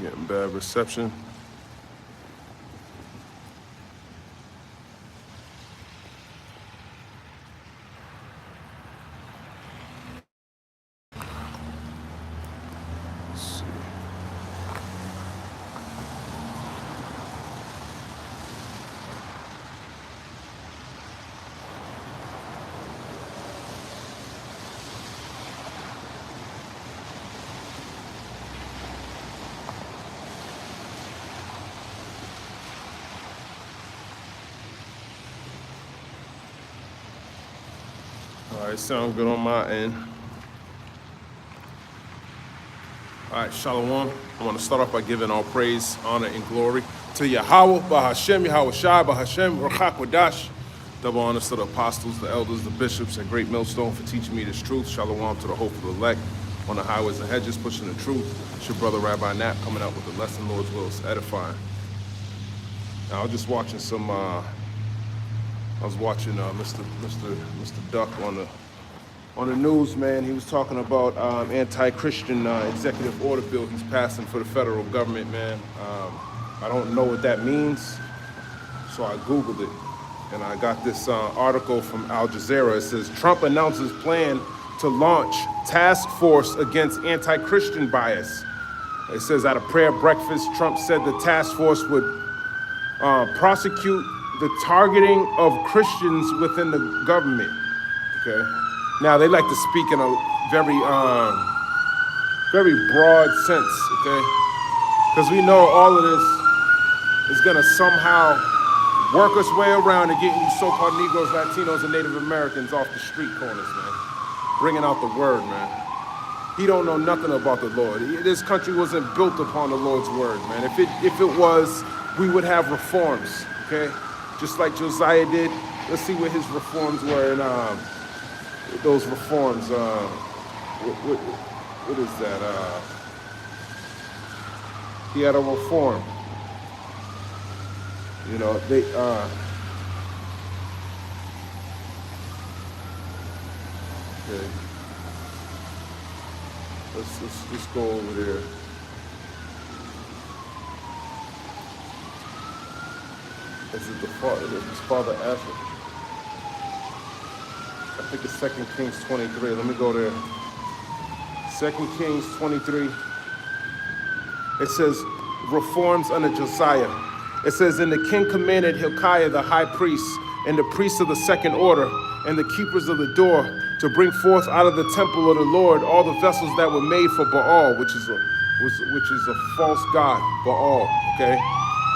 Getting bad reception. Let's see. All right, sound good on my end. All right, Shalom. I want to start off by giving all praise, honor, and glory to Yahweh, Bahashem, Yahweh Shai, Bahashem, Rachak Wadash. Double honors to the apostles, the elders, the bishops, and great millstone for teaching me this truth. Shalom to the hopeful elect on the highways and hedges, pushing the truth. It's your brother Rabbi Knapp coming out with the lesson, Lord's will is edifying. Now, I was just watching some. I was watching Mr. Duck on the news, man. He was talking about anti-Christian executive order bill he's passing for the federal government, man. I don't know what that means, so I Googled it, and I got this article from Al Jazeera. It says, Trump announces plan to launch task force against anti-Christian bias. It says, at a prayer breakfast, Trump said the task force would prosecute the targeting of Christians within the government, okay? Now, they like to speak in a very broad sense, okay? Because we know all of this is gonna somehow work its way around and getting you so-called Negroes, Latinos, and Native Americans off the street corners, man. Bringing out the word, man. He don't know nothing about the Lord. This country wasn't built upon the Lord's word, man. If it was, we would have reforms, okay? Just like Josiah did. Let's see what his reforms were in those reforms. What is that? He had a reform. You know, they okay. Let's go over there. Is it his father Asher? I think it's 2 Kings 23. Let me go there. 2 Kings 23. It says, reforms under Josiah. It says, and the king commanded Hilkiah the high priest, and the priests of the second order, and the keepers of the door, to bring forth out of the temple of the Lord all the vessels that were made for Baal, which is a false god, Baal, okay?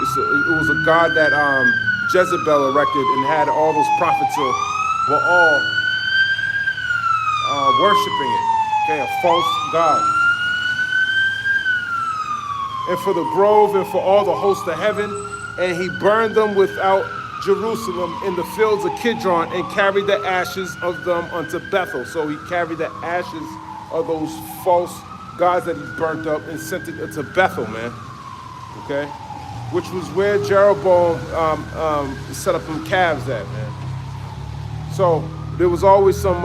It was a god that Jezebel erected and had all those prophets of Baal worshiping it, okay, a false god. And for the grove and for all the hosts of heaven, and he burned them without Jerusalem in the fields of Kidron and carried the ashes of them unto Bethel. So he carried the ashes of those false gods that he burnt up and sent it to Bethel, man, okay? Which was where Jeroboam set up them calves at, man. So there was always some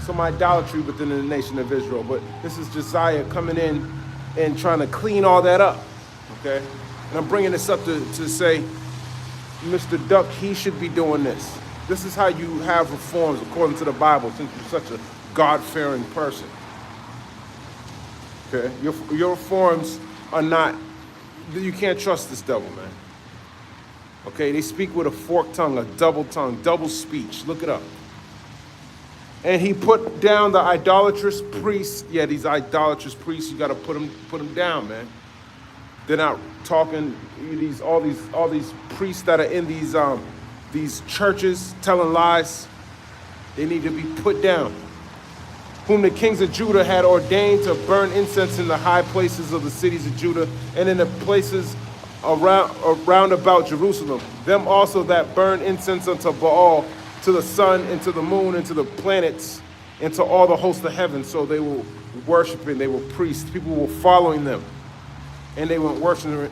idolatry within the nation of Israel, but this is Josiah coming in and trying to clean all that up, okay? And I'm bringing this up to say, Mr. Duck, he should be doing this. This is how you have reforms according to the Bible, since you're such a God-fearing person, okay? Your reforms are not, you can't trust this devil, man. Okay, they speak with a forked tongue, double speech. Look it up. And he put down the idolatrous priests. Yeah, these idolatrous priests, you got to put them down, man. They're not talking all these priests that are in these churches telling lies. They need to be put down. Whom the kings of Judah had ordained to burn incense in the high places of the cities of Judah and in the places around about Jerusalem. Them also that burn incense unto Baal, to the sun, and to the moon, and to the planets, and to all the hosts of heaven. So they were worshiping, they were priests. People were following them. And they weren't worshiping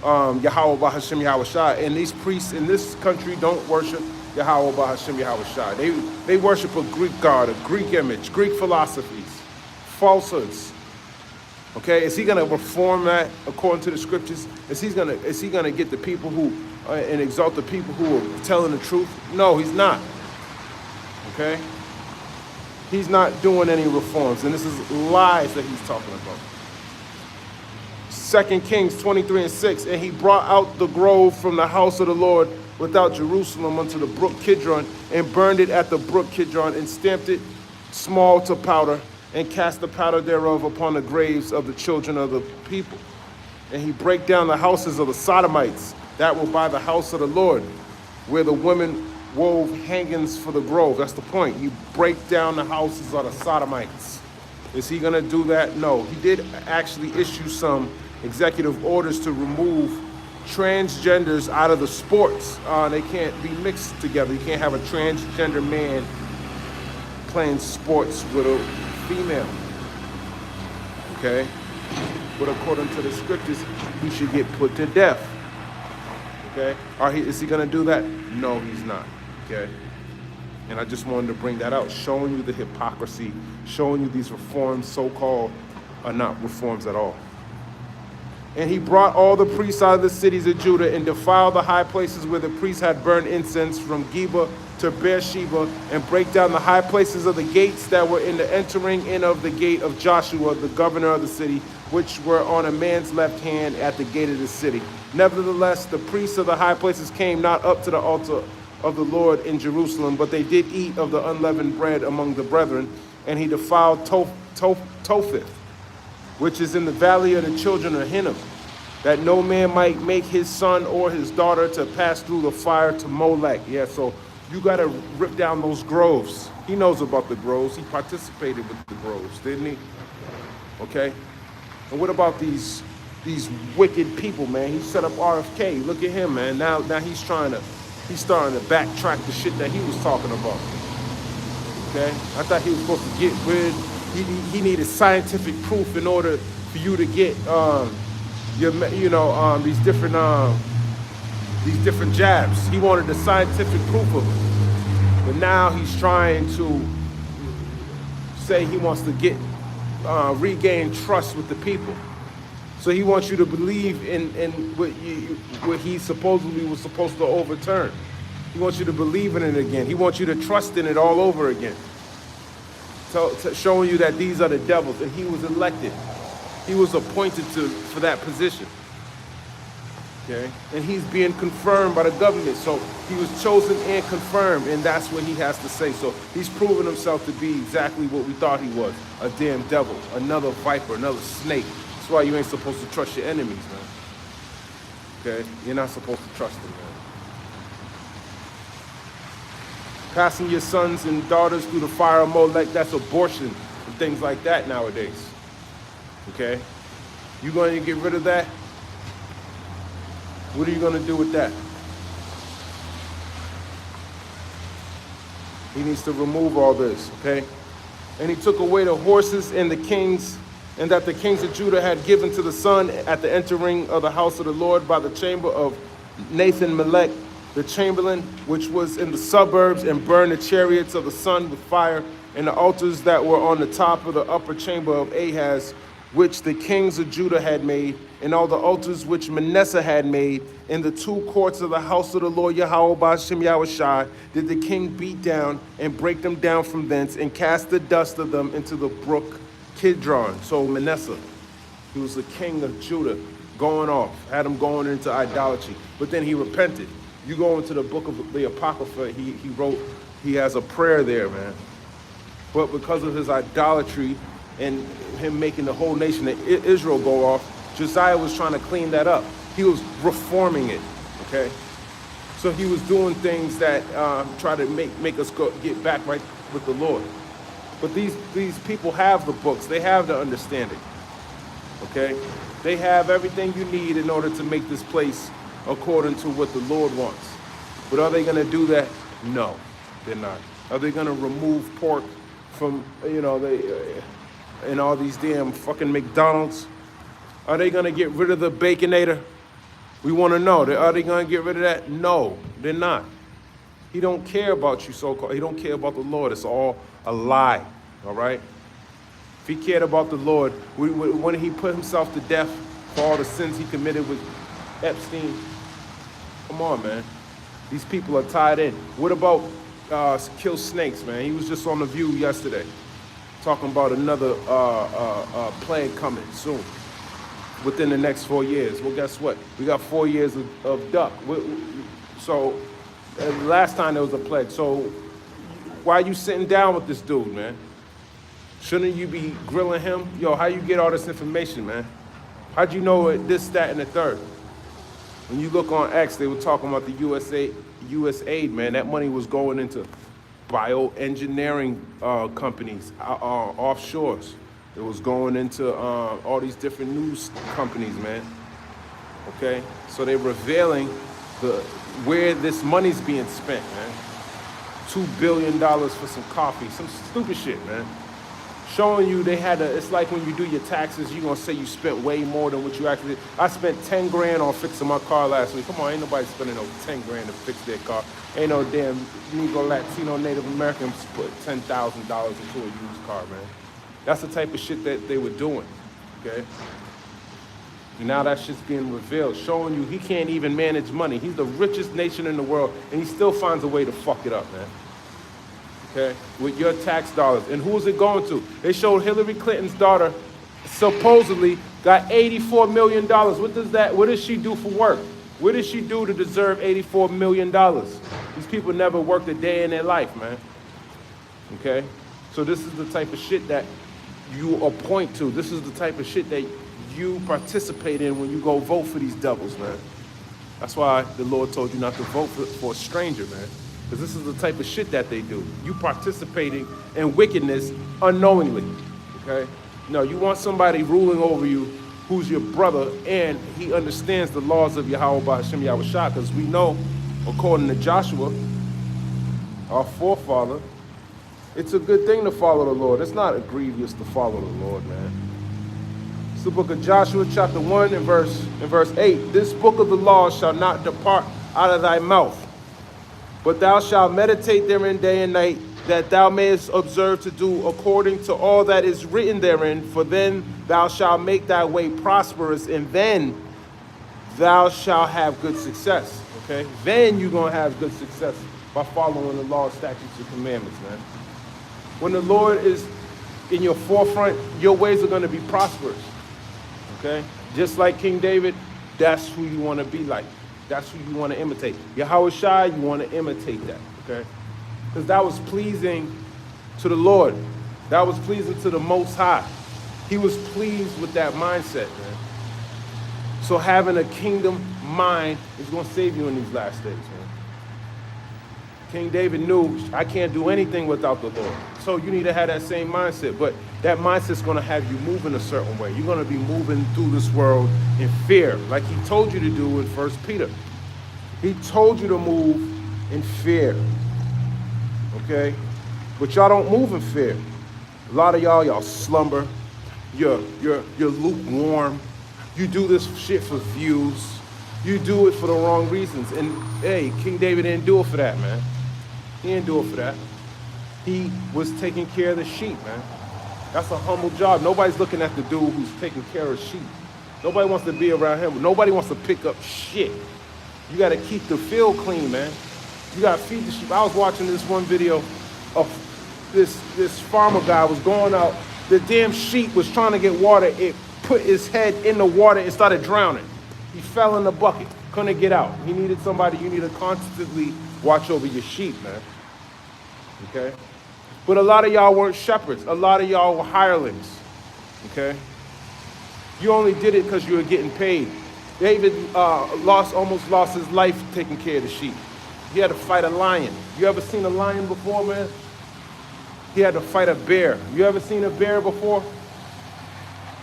Yahweh Bahashem Yahweh Shai. And these priests in this country don't worship Yahweh Bahashem Yahweh Shai. They worship a Greek god, a Greek image, Greek philosophies, falsehoods. Okay, is he going to reform that according to the scriptures? Is he going to get the people who and exalt the people who are telling the truth? No, he's not. Okay, he's not doing any reforms, and this is lies that he's talking about. 2 Kings 23:6, and he brought out the grove from the house of the Lord without Jerusalem unto the brook Kidron, and burned it at the brook Kidron, and stamped it small to powder, and cast the powder thereof upon the graves of the children of the people. And he brake down the houses of the Sodomites that were by the house of the Lord, where the women wove hangings for the grove. That's the point. He break down the houses of the Sodomites. Is he going to do that? No. He did actually issue some executive orders to remove transgenders out of the sports. They can't be mixed together. You can't have a transgender man playing sports with a female. Okay? But according to the scriptures, he should get put to death. Okay? Is he going to do that? No, he's not. Okay? And I just wanted to bring that out, showing you the hypocrisy, showing you these reforms, so-called, are not reforms at all. And he brought all the priests out of the cities of Judah and defiled the high places where the priests had burned incense, from Geba to Beersheba, and break down the high places of the gates that were in the entering in of the gate of Joshua, the governor of the city, which were on a man's left hand at the gate of the city. Nevertheless, the priests of the high places came not up to the altar of the Lord in Jerusalem, but they did eat of the unleavened bread among the brethren. And he defiled Topheth, which is in the valley of the children of Hinnom, that no man might make his son or his daughter to pass through the fire to Molech. Yeah, so you got to rip down those groves. He knows about the groves. He participated with the groves, didn't he? Okay? And what about these wicked people, man? He set up RFK. Look at him, man. Now he's starting to backtrack the shit that he was talking about. Okay? I thought he was supposed to get rid. He needed scientific proof in order for you to get these different jabs. He wanted the scientific proof of it. But now he's trying to say he wants to get regain trust with the people. So he wants you to believe in what he supposedly was supposed to overturn. He wants you to believe in it again. He wants you to trust in it all over again. So showing you that these are the devils, and he was elected. He was appointed for that position. Okay? And he's being confirmed by the government. So he was chosen and confirmed, and that's what he has to say. So he's proven himself to be exactly what we thought he was, a damn devil, another viper, another snake. That's why you ain't supposed to trust your enemies, man. Okay? You're not supposed to trust them, man. Passing your sons and daughters through the fire of Molech, that's abortion and things like that nowadays. Okay? You going to get rid of that? What are you going to do with that? He needs to remove all this, okay? And he took away the horses and the kings, and that the kings of Judah had given to the son at the entering of the house of the Lord by the chamber of Nathan-Melech, the chamberlain, which was in the suburbs, and burned the chariots of the sun with fire, and the altars that were on the top of the upper chamber of Ahaz, which the kings of Judah had made, and all the altars which Manasseh had made, in the two courts of the house of the Lord Yahweh Ba'ashem Yahushai, did the king beat down and break them down from thence, and cast the dust of them into the brook Kidron. So Manasseh, he was the king of Judah, going off, had him going into idolatry, but then he repented. You go into the book of the Apocrypha, he wrote, he has a prayer there, man. But because of his idolatry and him making the whole nation of Israel go off, Josiah was trying to clean that up. He was reforming it, okay? So he was doing things that try to make us get back right with the Lord. But these people have the books. They have the understanding, okay? They have everything you need in order to make this place according to what the Lord wants. But are they going to do that? No, they're not. Are they going to remove pork from, in all these damn fucking McDonald's? Are they going to get rid of the Baconator? We want to know. Are they going to get rid of that? No, they're not. He don't care about you, so-called. He don't care about the Lord. It's all a lie, all right? he cared about the Lord, wouldn't he put himself to death for all the sins he committed with Epstein? Come on, man. These people are tied in. What about kill snakes, man? He was just on The View yesterday talking about another plague coming soon within the next 4 years. Well, guess what? We got 4 years of duck. So last time there was a plague. So why are you sitting down with this dude, man? Shouldn't you be grilling him? Yo, how you get all this information, man? How'd you know this, that, and the third? When you look on X, they were talking about the USAID, man. That money was going into bioengineering companies, offshores. It was going into all these different news companies, man. Okay? So they're revealing where this money's being spent, man. $2 billion for some coffee, some stupid shit, man. Showing you it's like when you do your taxes, you're gonna say you spent way more than what you actually did. I spent 10 grand on fixing my car last week. Come on, ain't nobody spending no 10 grand to fix their car. Ain't no damn Negro, Latino, Native Americans put $10,000 into a used car, man. That's the type of shit that they were doing, okay? And now that shit's being revealed, showing you he can't even manage money. He's the richest nation in the world, and he still finds a way to fuck it up, man. Okay, with your tax dollars. And who's it going to? They showed Hillary Clinton's daughter supposedly got $84 million. What does she do for work? What does she do to deserve $84 million? These people never worked a day in their life, man. Okay? So this is the type of shit that you appoint to. This is the type of shit that you participate in when you go vote for these devils, man. That's why the Lord told you not to vote for a stranger, man. Because this is the type of shit that they do. You participating in wickedness unknowingly, okay? No, you want somebody ruling over you who's your brother and he understands the laws of Yahweh Ba'Hashem Yahushua, because we know, according to Joshua, our forefather, it's a good thing to follow the Lord. It's not grievous to follow the Lord, man. It's the book of Joshua, chapter 1 and verse 8. This book of the law shall not depart out of thy mouth, but thou shalt meditate therein day and night, that thou mayest observe to do according to all that is written therein. For then thou shalt make thy way prosperous, and then thou shalt have good success. Okay? Then you're going to have good success by following the law, statutes, and commandments, man. When the Lord is in your forefront, your ways are going to be prosperous. Okay? Just like King David, that's who you want to be like. That's who you want to imitate. Yahweh Shai, you want to imitate that, okay? Because that was pleasing to the Lord. That was pleasing to the Most High. He was pleased with that mindset, man. So having a kingdom mind is going to save you in these last days, man. King David knew, I can't do anything without the Lord. So you need to have that same mindset. But that mindset's going to have you move in a certain way. You're going to be moving through this world in fear, like he told you to do in 1 Peter. He told you to move in fear, okay? But y'all don't move in fear. A lot of y'all slumber. You're lukewarm. You do this shit for views. You do it for the wrong reasons. And hey, King David didn't do it for that, man. He didn't do it for that. He was taking care of the sheep, man. That's a humble job. Nobody's looking at the dude who's taking care of sheep. Nobody wants to be around him. Nobody wants to pick up shit. You got to keep the field clean, man. You got to feed the sheep. I was watching this one video of this farmer guy was going out. The damn sheep was trying to get water. It put his head in the water and started drowning. He fell in the bucket. Couldn't get out. He needed somebody. You need to constantly watch over your sheep, man. Okay? But a lot of y'all weren't shepherds. A lot of y'all were hirelings. Okay? You only did it because you were getting paid. David almost lost his life taking care of the sheep. He had to fight a lion. You ever seen a lion before, man? He had to fight a bear. You ever seen a bear before?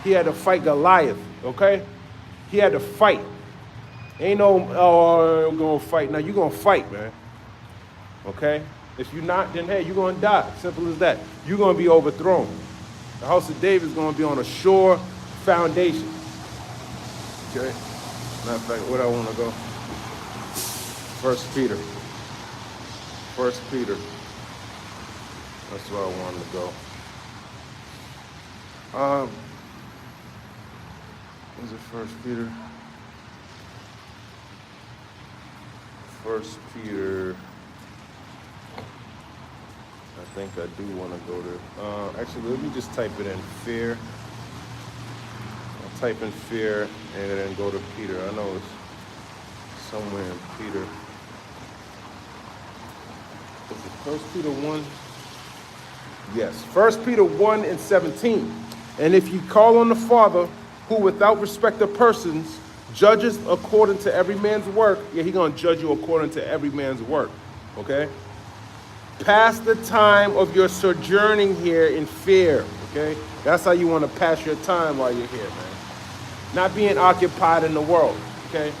He had to fight Goliath, okay? He had to fight. Ain't no, oh, I'm going to fight. Now, you're going to fight, man. Okay? If you're not, then, hey, you're going to die. Simple as that. You're going to be overthrown. The house of David is going to be on a sure foundation. Okay? Matter of fact, where I want to go? 1 Peter. 1 Peter. That's where I wanted to go. Um, is it First Peter? First Peter. I think I do want to go there. Actually, let me just type it in fear. I'll type in fear and then go to Peter. I know it's somewhere in Peter. Is it First Peter 1? Yes, First Peter 1 and 17. And if you call on the Father, who without respect of persons judges according to every man's work, yeah, he's going to judge you according to every man's work, okay? Pass the time of your sojourning here in fear, okay? That's how you want to pass your time while you're here, man. Not being occupied in the world, okay?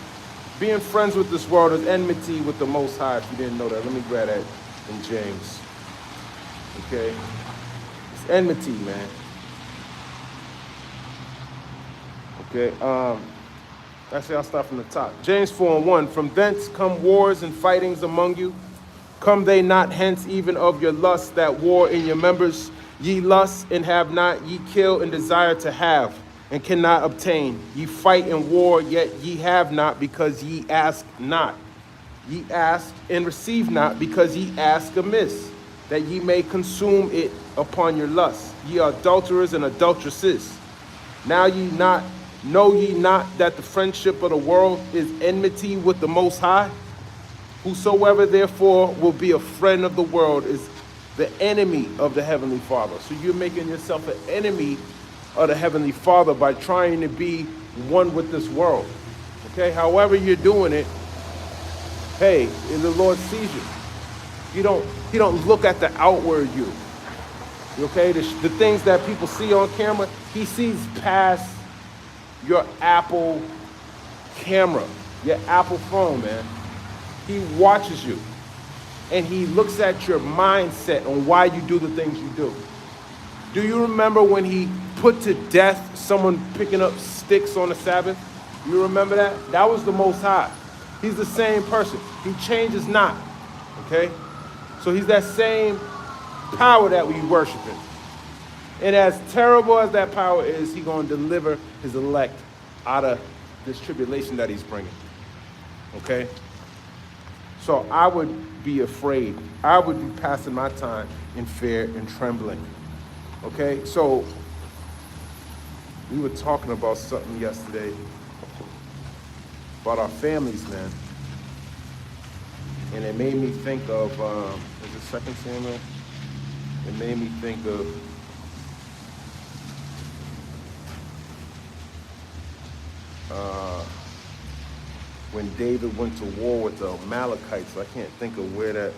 Being friends with this world is enmity with the Most High, if you didn't know that. Let me grab that in James, okay? It's enmity, man. Okay, actually I'll start from the top. James 4 and 1, from thence come wars and fightings among you. Come they not hence even of your lust that war in your members? Ye lust and have not, ye kill and desire to have, and cannot obtain. Ye fight and war, yet ye have not, because ye ask not. Ye ask and receive not, because ye ask amiss, that ye may consume it upon your lust. Ye are adulterers and adulteresses. Now know ye not that the friendship of the world is enmity with the Most High? Whosoever therefore will be a friend of the world is the enemy of the Heavenly Father. So you're making yourself an enemy of the Heavenly Father by trying to be one with this world. Okay, however you're doing it, hey, the Lord sees you. He don't look at the outward you. Okay, the things that people see on camera, he sees past your Apple camera, your Apple phone, man. He watches you, and he looks at your mindset on why you do the things you do. Do you remember when he put to death someone picking up sticks on the Sabbath? You remember that? That was the Most High. He's the same person. He changes not, okay? So he's that same power that we worship in. And as terrible as that power is, he's going to deliver his elect out of this tribulation that he's bringing, okay? So I would be afraid. I would be passing my time in fear and trembling. Okay, so we were talking about something yesterday about our families, man. And it made me think of, is it 2 Samuel? It made me think of when David went to war with the Amalekites. I can't think of where that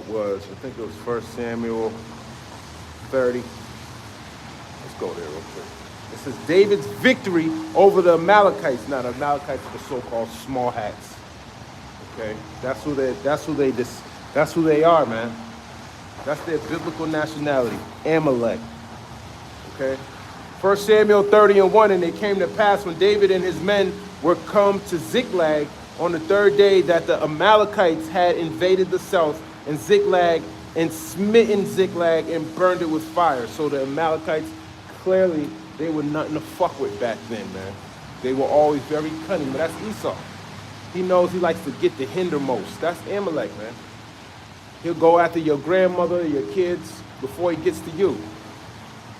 was. I think it was 1 Samuel 30. Let's go there real quick. It says David's victory over the Amalekites. Now the Amalekites are the so-called small hats. Okay, that's who they are, man. That's their biblical nationality, Amalek. Okay. 1 Samuel 30 and 1, and it came to pass when David and his men were come to Ziklag on the third day that the Amalekites had invaded the south and Ziklag and smitten Ziklag and burned it with fire. So the Amalekites, clearly, they were nothing to fuck with back then, man. They were always very cunning, but that's Esau. He knows he likes to get the hindermost. That's Amalek, man. He'll go after your grandmother, your kids, before he gets to you.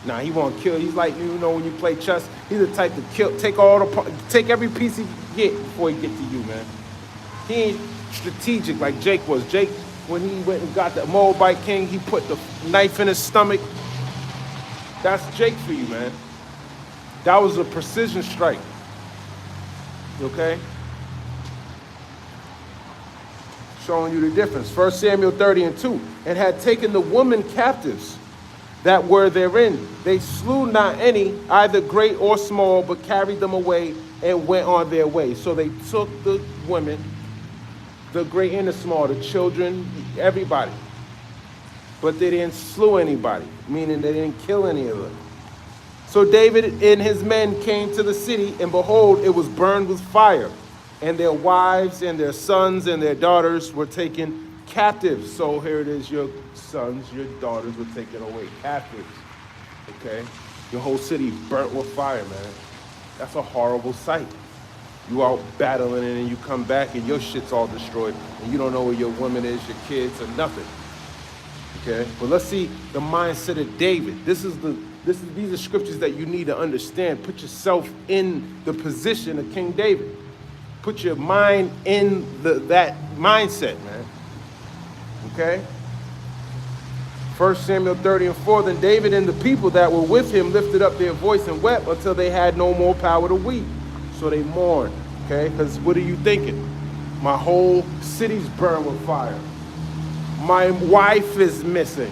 Nah, he won't kill. He's like, you know, when you play chess, he's the type to kill, take every piece he get before he get to you, man. He ain't strategic like Jake was. Jake, when he went and got the Moabite king, he put the knife in his stomach. That's Jake for you, man. That was a precision strike. Okay? Showing you the difference. 1 Samuel 30 and 2. And had taken the women captives that were therein. They slew not any, either great or small, but carried them away and went on their way. So they took the women, the great and the small, the children, everybody. But they didn't slew anybody, meaning they didn't kill any of them. So David and his men came to the city, and behold, it was burned with fire. And their wives and their sons and their daughters were taken captives. So here it is, your sons, your daughters were taken away captives. Okay? Your whole city burnt with fire, man. That's a horrible sight. You out battling and then you come back and your shit's all destroyed and you don't know where your woman is, your kids, or nothing. Okay? But let's see the mindset of David. These are scriptures that you need to understand. Put yourself in the position of King David. Put your mind in that mindset, man. Okay? 1 Samuel 30:4, then David and the people that were with him lifted up their voice and wept until they had no more power to weep. So they mourned, okay? Because what are you thinking? My whole city's burned with fire. My wife is missing.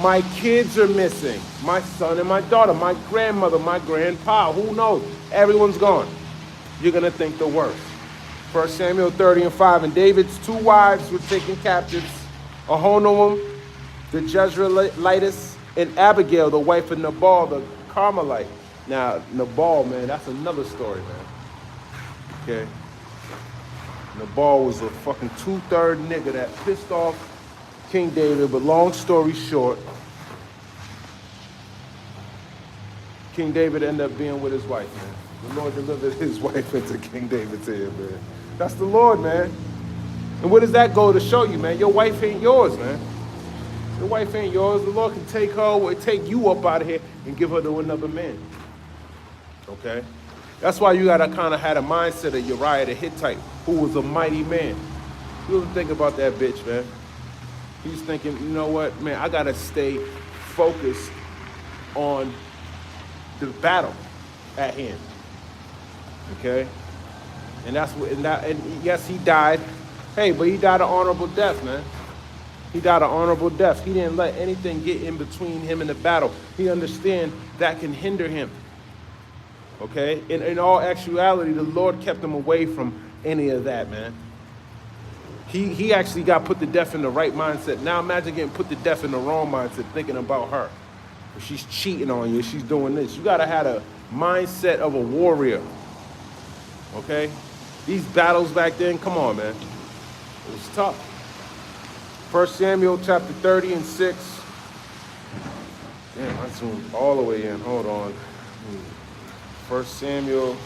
My kids are missing. My son and my daughter, my grandmother, my grandpa, who knows? Everyone's gone. You're going to think the worst. 1 Samuel 30:5, and David's 2 wives were taken captives, Ahinoam, the Jezreelitess, and Abigail, the wife of Nabal, the Carmelite. Now, Nabal, man, that's another story, man. Okay? Nabal was a fucking 2/3 nigga that pissed off King David, but long story short, King David ended up being with his wife, man. The Lord delivered his wife into King David's hand, man. That's the Lord, man. And what does that go to show you, man? Your wife ain't yours, man. Your wife ain't yours. The Lord can take her or take you up out of here and give her to another man. Okay? That's why you gotta kind of have a mindset of Uriah the Hittite, who was a mighty man. You ever think about that bitch, man? He's thinking, you know what, man, I gotta stay focused on the battle at hand. Okay? And that's what, and yes, he died. Hey, but he died an honorable death, man. He died an honorable death. He didn't let anything get in between him and the battle. He understand that can hinder him. Okay? In all actuality, the Lord kept him away from any of that, man. He actually got put to death in the right mindset. Now imagine getting put to death in the wrong mindset, thinking about her. She's cheating on you, she's doing this. You gotta have a mindset of a warrior. Okay? These battles back then, come on, man. It was tough. 1 Samuel chapter 30:6. Damn, I zoomed all the way in. Hold on. 1 Samuel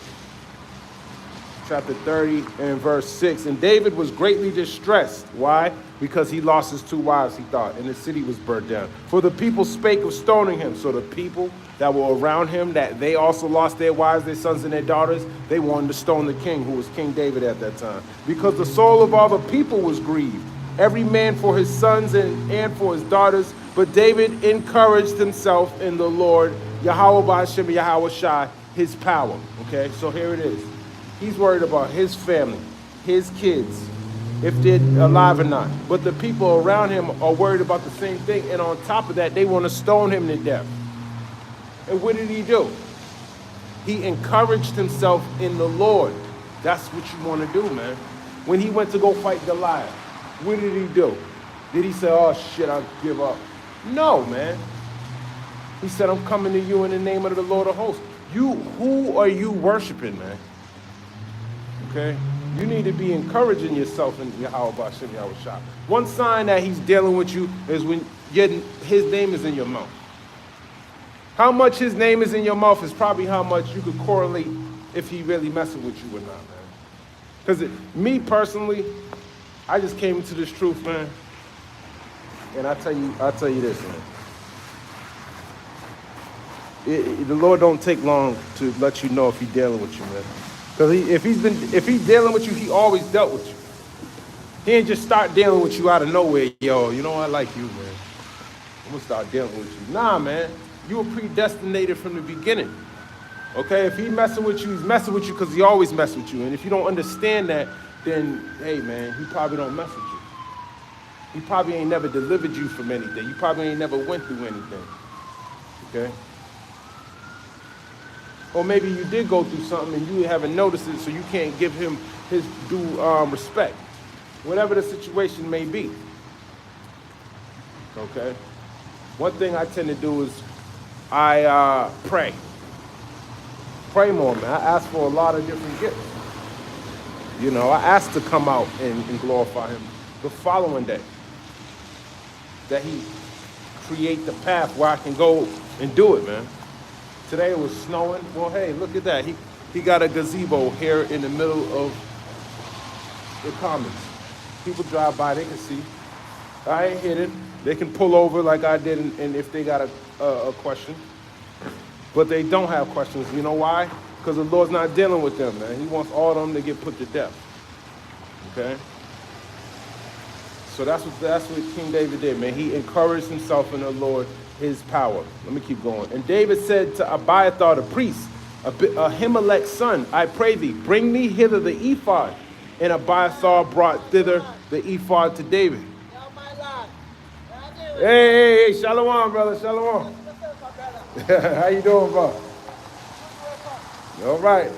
chapter 30 and verse 6. And David was greatly distressed. Why? Because he lost his 2 wives, he thought, and the city was burnt down. For the people spake of stoning him. So the people that were around him, that they also lost their wives, their sons, and their daughters, they wanted to stone the king, who was King David at that time. Because the soul of all the people was grieved, every man for his sons and for his daughters. But David encouraged himself in the Lord, Yahweh Ba'ashem Yahweh Shai, his power. Okay, so here it is. He's worried about his family, his kids, if they're alive or not. But the people around him are worried about the same thing. And on top of that, they want to stone him to death. And what did he do? He encouraged himself in the Lord. That's what you want to do, man. When he went to go fight Goliath, what did he do? Did he say, oh shit, I'll give up? No, man. He said, I'm coming to you in the name of the Lord of hosts. Who are you worshiping, man? Okay? You need to be encouraging yourself in Yahweh Ba'ashem Yahweh Shah. One sign that he's dealing with you is when his name is in your mouth. How much his name is in your mouth is probably how much you could correlate if he really messing with you or not, man. Because me personally, I just came into this truth, man. And I'll tell you this, man. The Lord don't take long to let you know if he's dealing with you, man. Because if he's dealing with you, he always dealt with you. He ain't just start dealing with you out of nowhere, yo. You know I like you, man. I'm gonna start dealing with you. Nah, man. You were predestinated from the beginning. Okay? If he's messing with you, he's messing with you because he always mess with you. And if you don't understand that, then hey, man, he probably don't mess with you. He probably ain't never delivered you from anything. You probably ain't never went through anything. Okay? Or maybe you did go through something and you haven't noticed it, so you can't give him his due respect. Whatever the situation may be. Okay? One thing I tend to do is I pray. Pray more, man. I ask for a lot of different gifts. You know, I ask to come out and glorify him the following day. That he create the path where I can go and do it, man. Today it was snowing. Well, hey, look at that. He got a gazebo here in the middle of the commons. People drive by, they can see. I ain't hit it. They can pull over like I did, and if they got a question. But they don't have questions. You know why? Because the Lord's not dealing with them, man. He wants all of them to get put to death. Okay? So that's what King David did, man. He encouraged himself in the Lord, his power. Let me keep going. And David said to Abiathar the priest, Ahimelech's son, I pray thee, bring me hither the ephod. And Abiathar brought thither the ephod to David. Hey, shalom, brother, shalom. How you doing, bro? All right.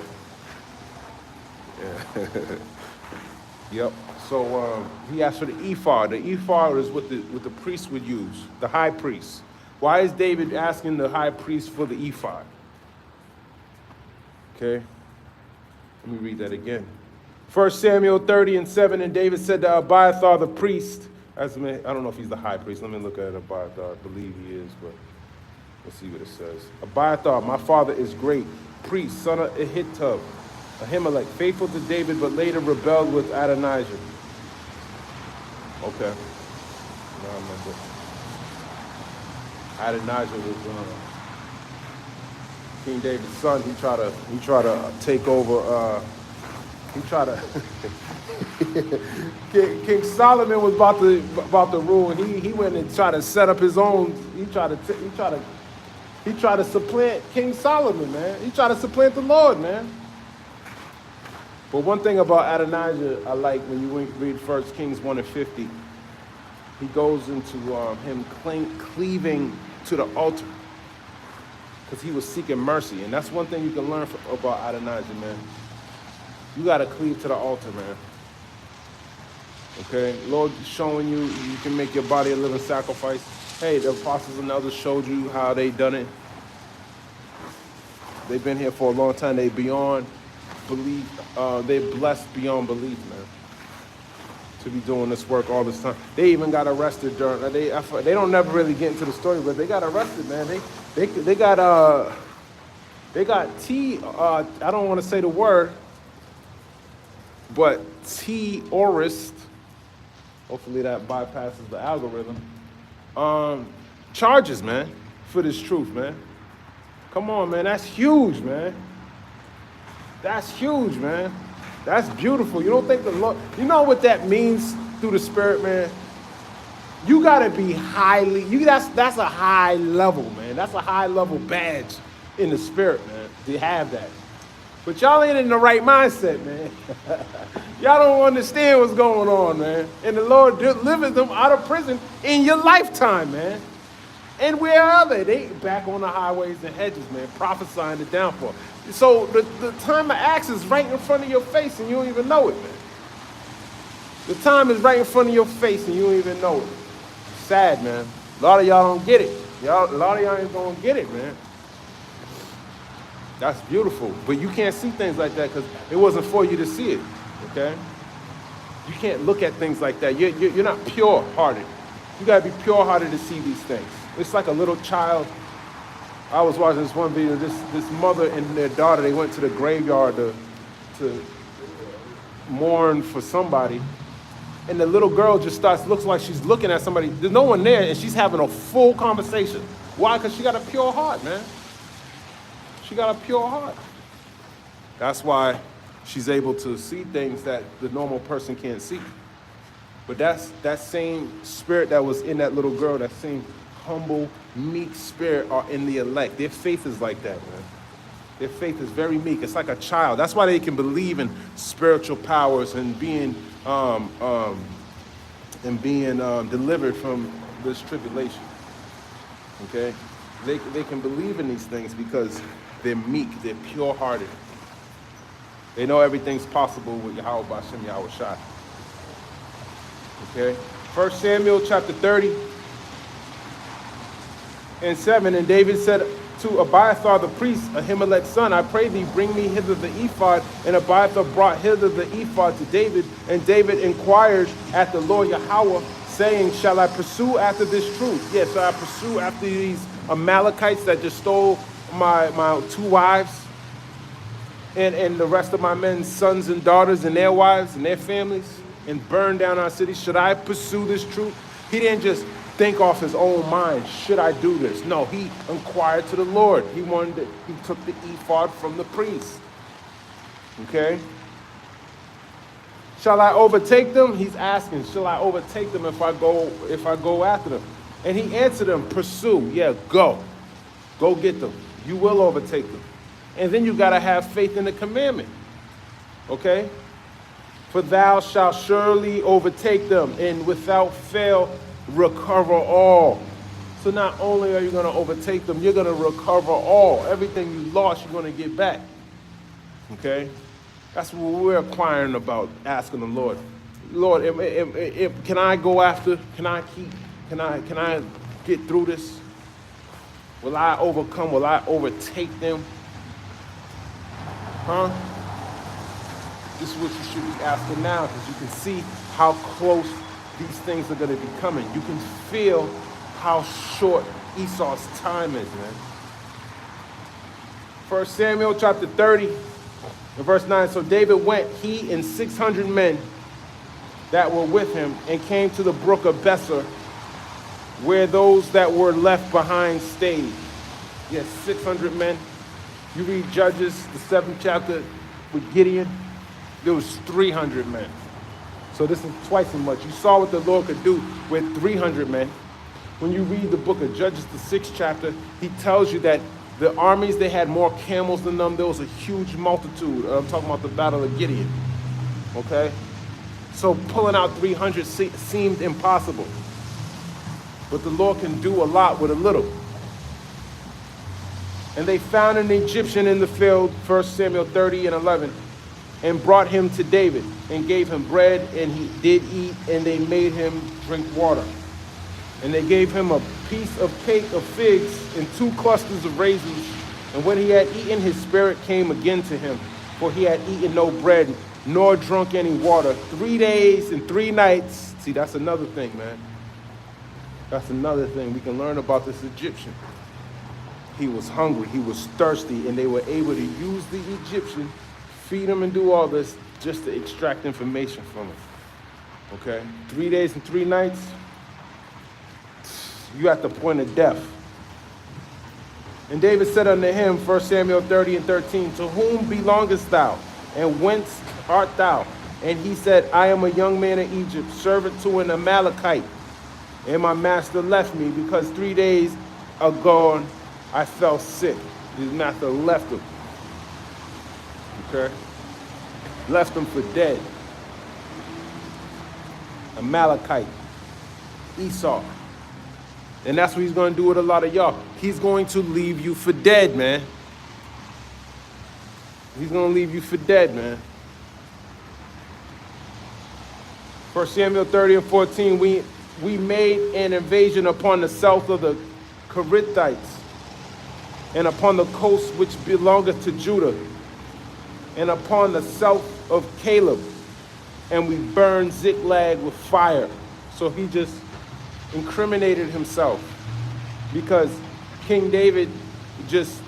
Yeah. Yep. So he asked for the ephod. The ephod is what the priest would use, the high priest. Why is David asking the high priest for the ephod? Okay. Let me read that again. 1 Samuel 30:7, and David said to Abiathar the priest, I don't know if he's the high priest. Let me look at Abiathar. I believe he is, but let's see what it says. Abiathar, my father is great, priest, son of Ahitub, Ahimelech, faithful to David, but later rebelled with Adonijah. Okay. Now I remember. Adonijah was King David's son. He tried to take over. He tried to. King Solomon was about to rule, and he went and tried to set up his own. He tried to supplant King Solomon, man. He tried to supplant the Lord, man. But one thing about Adonijah I like when you read 1 Kings 1:50, he goes into him cleaving to the altar because he was seeking mercy. And that's one thing you can learn about Adonijah, man. You got to cleave to the altar, man. Okay? Lord showing you can make your body a living sacrifice. Hey, the apostles and elders showed you how they done it. They've been here for a long time. They beyond belief. They're blessed beyond belief, man, to be doing this work all this time. They even got arrested during. They don't never really get into the story, but they got arrested, man. They got I don't want to say the word, but terrorist. Hopefully that bypasses the algorithm. Charges, man, for this truth, man. Come on, man. That's huge, man. That's huge, man. That's beautiful. You don't think the Lord, you know what that means through the Spirit, man? You gotta be that's a high level, man. That's a high level badge in the Spirit, man, to have that. But y'all ain't in the right mindset, man. Y'all don't understand what's going on, man. And the Lord delivers them out of prison in your lifetime, man. And where are they? They back on the highways and hedges, man, prophesying the downfall. So the time of acts is right in front of your face and you don't even know it, man. The time is right in front of your face and you don't even know it. It's sad, man. A lot of y'all don't get it. A lot of y'all ain't gonna get it, man. That's beautiful. But you can't see things like that because it wasn't for you to see it, okay? You can't look at things like that. You're not pure-hearted. You gotta be pure-hearted to see these things. It's like a little child. I was watching this one video, this mother and their daughter, they went to the graveyard to mourn for somebody. And the little girl just looks like she's looking at somebody. There's no one there, and she's having a full conversation. Why? Because she got a pure heart, man. She got a pure heart. That's why she's able to see things that the normal person can't see. But that same spirit that was in that little girl, that same humble, meek spirit are in the elect. Their faith is like that, man. Their faith is very meek. It's like a child. That's why they can believe in spiritual powers and being delivered from this tribulation. Okay? They can believe in these things because they're meek, they're pure-hearted. They know everything's possible with Yahweh B'Shem Yahweh Shai. Okay? 1 Samuel chapter 30. And 7, and David said to Abiathar the priest, Ahimelech's son, I pray thee, bring me hither the ephod. And Abiathar brought hither the ephod to David. And David inquired at the Lord Yahweh, saying, shall I pursue after this truth? Yes, shall I pursue after these Amalekites that just stole my 2 wives and the rest of my men's sons and daughters and their wives and their families and burn down our city? Should I pursue this truth? He didn't just think off his own mind, should I do this? No, he inquired to the Lord. He took the ephod from the priest. Okay? Shall I overtake them? He's asking, shall I overtake them if I go after them? And he answered him, pursue. Yeah, go. Go get them. You will overtake them. And then you got to have faith in the commandment. Okay? For thou shalt surely overtake them, and without fail recover all. So not only are you going to overtake them, you're going to recover all. Everything you lost, you're going to get back. Okay? That's what we're inquiring about, asking the Lord. Lord, can I go after? Can I get through this? Will I overcome? Will I overtake them? Huh? This is what you should be asking now, because you can see how close these things are going to be coming. You can feel how short Esau's time is, man. 1 Samuel chapter 30, and verse 9. So David went, he and 600 men that were with him, and came to the brook of Besser, where those that were left behind stayed. Yes, 600 men. You read Judges, the 7th chapter with Gideon, there was 300 men. So this is twice as much. You saw what the Lord could do with 300 men. When you read the book of Judges, the 6th chapter, he tells you that the armies, they had more camels than them. There was a huge multitude. I'm talking about the battle of Gideon. Okay? So pulling out 300 seemed impossible. But the Lord can do a lot with a little. And they found an Egyptian in the field, 1 Samuel 30 and 11, and brought him to David, and gave him bread, and he did eat, and they made him drink water. And they gave him a piece of cake of figs and 2 clusters of raisins. And when he had eaten, his spirit came again to him, for he had eaten no bread, nor drunk any water. 3 days and 3 nights. See, that's another thing, man. That's another thing we can learn about this Egyptian. He was hungry, he was thirsty, and they were able to use the Egyptian, feed him and do all this just to extract information from him. Okay? 3 days and 3 nights, you at the point of death. And David said unto him, 1 Samuel 30 and 13, to whom belongest thou, and whence art thou? And he said, I am a young man in Egypt, servant to an Amalekite. And my master left me, because 3 days ago I fell sick. His master left him. Okay? Left him for dead. Amalekite. Esau. And that's what he's going to do with a lot of y'all. He's going to leave you for dead, man. He's going to leave you for dead, man. 1 Samuel 30 and 14, we made an invasion upon the south of the Kerethites, and upon the coast which belongeth to Judah, and upon the south of Caleb, and we burned Ziklag with fire. So he just incriminated himself, because King David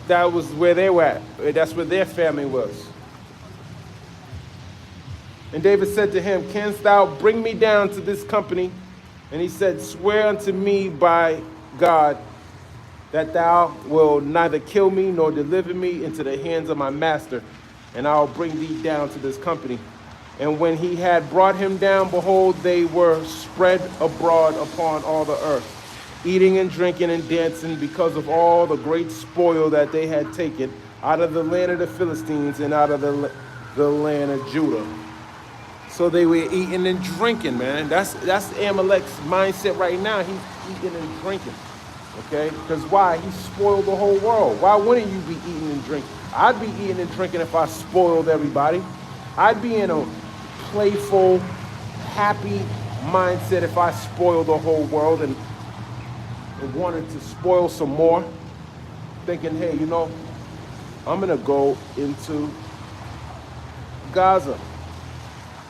that was where they were at. That's where their family was. And David said to him, canst thou bring me down to this company? And he said, swear unto me by God that thou wilt neither kill me nor deliver me into the hands of my master, and I'll bring thee down to this company. And when he had brought him down, behold, they were spread abroad upon all the earth, eating and drinking and dancing, because of all the great spoil that they had taken out of the land of the Philistines and out of the land of Judah. So they were eating and drinking, man. That's Amalek's mindset right now. He's eating and drinking, okay? Because why? He spoiled the whole world. Why wouldn't you be eating and drinking? I'd be eating and drinking if I spoiled everybody. I'd be in a playful, happy mindset if I spoiled the whole world and wanted to spoil some more. thinking, hey, you know, I'm gonna go into Gaza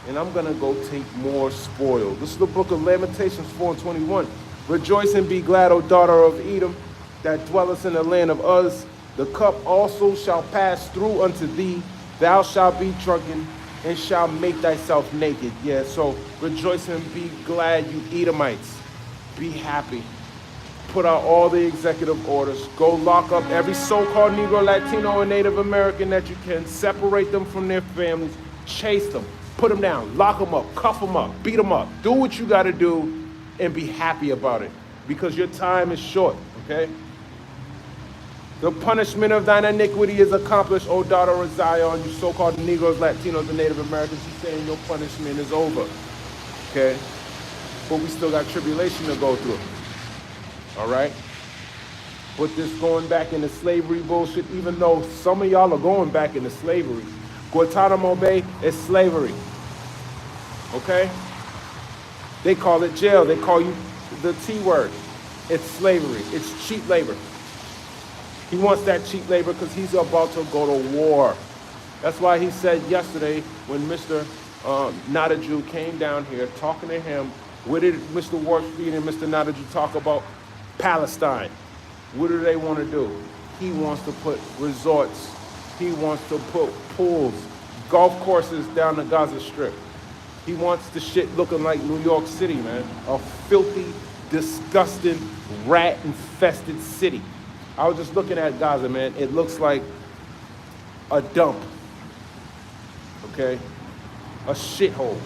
and I'm gonna go take more spoil. This is the book of Lamentations 4:21. Rejoice and be glad, O daughter of Edom, that dwellest in the land of Uz. The cup also shall pass through unto thee. Thou shalt be drunken and shalt make thyself naked. Yeah, so rejoice and be glad, you Edomites. Be happy. Put out all the executive orders. Go lock up every so-called Negro, Latino, and Native American that you can. Separate them from their families. Chase them. Put them down. Lock them up. Cuff them up. Beat them up. Do what you got to do and be happy about it because your time is short, okay? The punishment of thine iniquity is accomplished, O daughter of Zion, you so-called Negroes, Latinos, and Native Americans. He's saying your punishment is over, okay? But we still got tribulation to go through. All right? But this going back into slavery bullshit, even though some of y'all are going back into slavery, Guantanamo Bay is slavery. Okay? They call it jail. They call you the T word. It's slavery. It's cheap labor. He wants that cheap labor because he's about to go to war. That's why he said yesterday when Mr. Not a Jew came down here talking to him, what did Mr. Warshfield and Mr. Not a Jew talk about? Palestine. What do they want to do? He wants to put resorts. He wants to put pools, golf courses down the Gaza Strip. He wants the shit looking like New York City, man. A filthy, disgusting, rat-infested city. I was just looking at Gaza, man. It looks like a dump, okay? A shithole,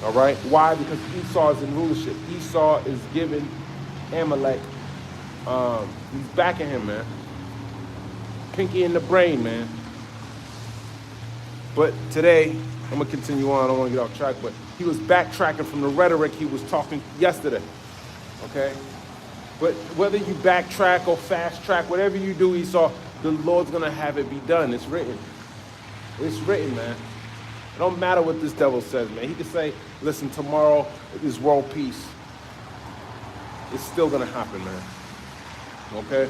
all right? Why? Because Esau is in rulership. Esau is giving Amalek, he's backing him, man. Pinky in the brain, man. But today, I'm gonna continue on, I don't wanna get off track, but he was backtracking from the rhetoric he was talking yesterday, okay? But whether you backtrack or fast track, whatever you do, Esau, the Lord's gonna have it be done. It's written. It's written, man. It don't matter what this devil says, man. He can say, listen, tomorrow is world peace. It's still gonna happen, man. Okay?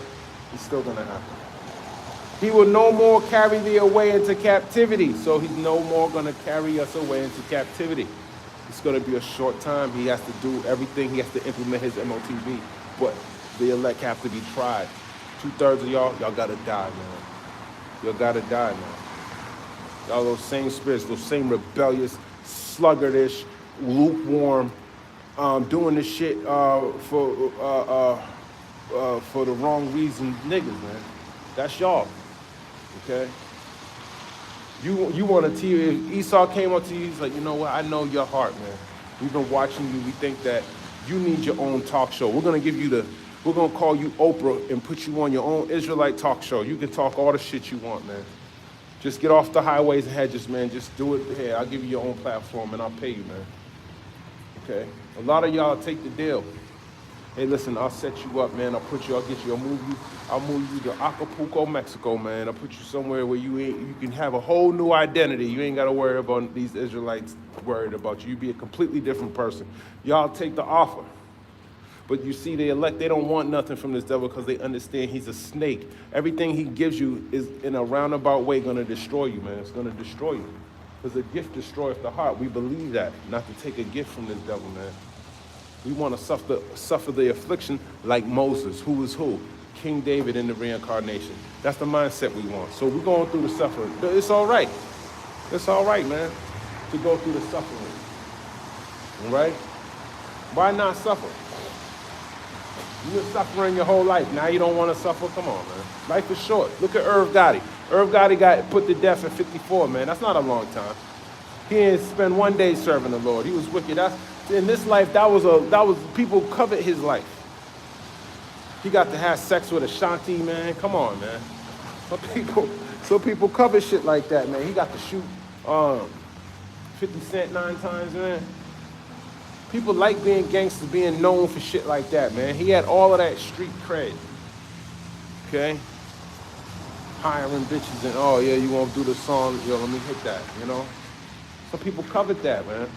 It's still gonna happen. He will no more carry thee away into captivity. So he's no more gonna carry us away into captivity. It's gonna be a short time. He has to do everything. He has to implement his MOTV. But the elect have to be tried. 2/3 of y'all gotta die, man. Y'all gotta die, man. Y'all those same spirits, those same rebellious, sluggardish, lukewarm, doing this shit for the wrong reason, niggas, man. That's y'all, okay? You want to tell you, if Esau came up to you, he's like, you know what, I know your heart, man. We've been watching you, we think that you need your own talk show. We're gonna call you Oprah and put you on your own Israelite talk show. You can talk all the shit you want, man. Just get off the highways and hedges, man. Just do it here. I'll give you your own platform and I'll pay you, man. Okay? A lot of y'all take the deal. Hey, listen, I'll set you up, man. I'll move you to Acapulco, Mexico, man. I'll put you somewhere where you can have a whole new identity. You ain't got to worry about these Israelites worried about you. You be a completely different person. Y'all take the offer. But you see, the elect, they don't want nothing from this devil because they understand he's a snake. Everything he gives you is in a roundabout way going to destroy you, man. It's going to destroy you. Because a gift destroyeth the heart. We believe that, not to take a gift from this devil, man. We want to suffer the affliction like Moses. Who is who? King David in the reincarnation. That's the mindset we want. So we're going through the suffering. It's all right. It's all right, man, to go through the suffering. All right? Why not suffer? You've been suffering your whole life. Now you don't want to suffer? Come on, man. Life is short. Look at Irv Gotti. Irv Gotti got put to death at 54, man. That's not a long time. He didn't spend one day serving the Lord. He was wicked. In this life, that was people covet his life. He got to have sex with Ashanti, man. Come on, man. Some people covet shit like that, man. He got to shoot 50 Cent 9 times, man. People like being gangsters, being known for shit like that, man. He had all of that street cred. Okay? Hiring bitches and, oh, yeah, you want to do the song? Yo, let me hit that, you know? Some people covet that, man.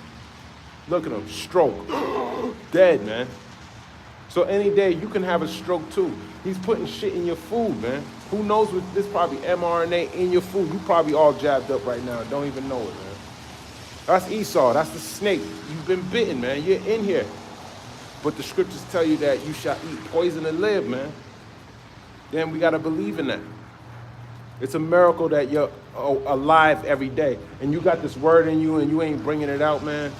Look at him, stroke. Dead, man. So any day you can have a stroke too. He's putting shit in your food, man. Who knows what this probably mRNA in your food. You probably all jabbed up right now. Don't even know it, man. That's Esau. That's the snake. You've been bitten, man. You're in here. But the scriptures tell you that you shall eat poison and live, man. Then we got to believe in that. It's a miracle that you're alive every day. And you got this word in you and you ain't bringing it out, man.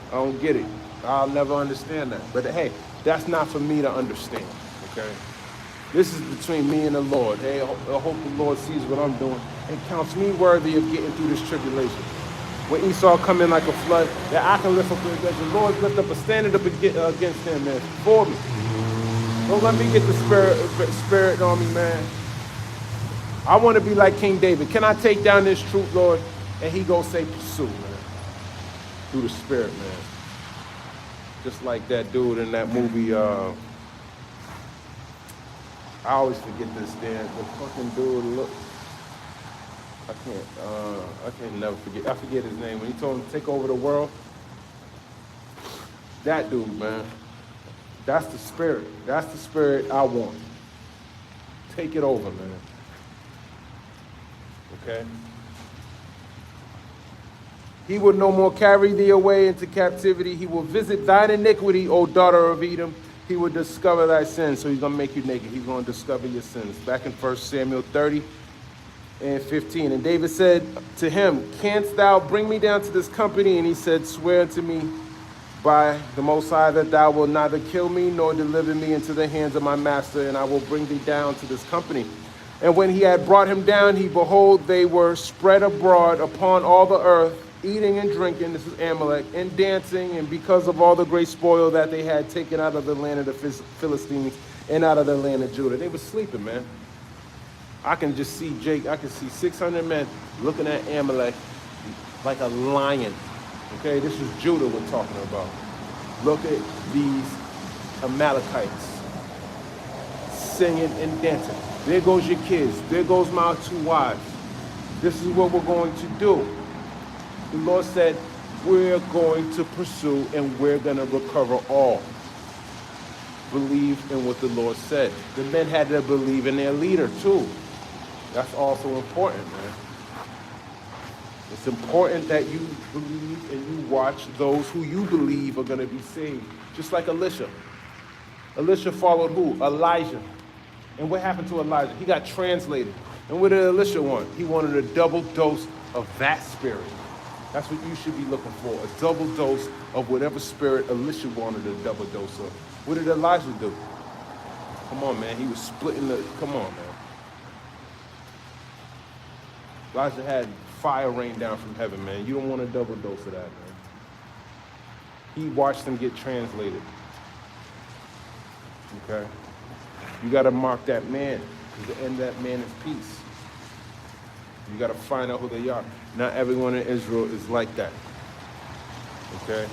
I don't get it. I'll never understand that. But hey, that's not for me to understand, okay? This is between me and the Lord. Hey, I hope the Lord sees what I'm doing and counts me worthy of getting through this tribulation. When Esau come in like a flood, that I can lift up against the Lord, lift up a standard up against him, man, for me. Don't let me get the spirit on me, man. I want to be like King David. Can I take down this truth, Lord? And he go say, pursue, man. Through the spirit, man. Just like that dude in that movie, I always forget this damn, the fucking dude, look. I can't never forget. I forget his name. When he told him to take over the world, that dude, man, that's the spirit. That's the spirit I want. Take it over, man. Okay? He will no more carry thee away into captivity. He will visit thine iniquity, O daughter of Edom. He will discover thy sins. So he's going to make you naked. He's going to discover your sins. Back in 1 Samuel 30. And 15. And David said to him, canst thou bring me down to this company? And he said, swear unto me by the Most High that thou wilt neither kill me nor deliver me into the hands of my master, and I will bring thee down to this company. And when he had brought him down, behold, they were spread abroad upon all the earth, eating and drinking, this is Amalek, and dancing, and because of all the great spoil that they had taken out of the land of the Philistines and out of the land of Judah. They were sleeping, man. I can just see I can see 600 men looking at Amalek like a lion. Okay, this is Judah we're talking about. Look at these Amalekites singing and dancing. There goes your kids. There goes my 2 wives. This is what we're going to do. The Lord said, we're going to pursue and we're going to recover all. Believe in what the Lord said. The men had to believe in their leader too. That's also important, man. It's important that you believe and you watch those who you believe are going to be saved. Just like Elisha. Elisha followed who? Elijah. And what happened to Elijah? He got translated. And what did Elisha want? He wanted a double dose of that spirit. That's what you should be looking for. A double dose of whatever spirit Elisha wanted a double dose of. What did Elijah do? Come on, man. He was splitting the... Come on, man. Elijah had fire rain down from heaven, man. You don't want a double dose of that, man. He watched them get translated. Okay? You got to mark that man. Because the end of that man is peace. You got to find out who they are. Not everyone in Israel is like that. Okay?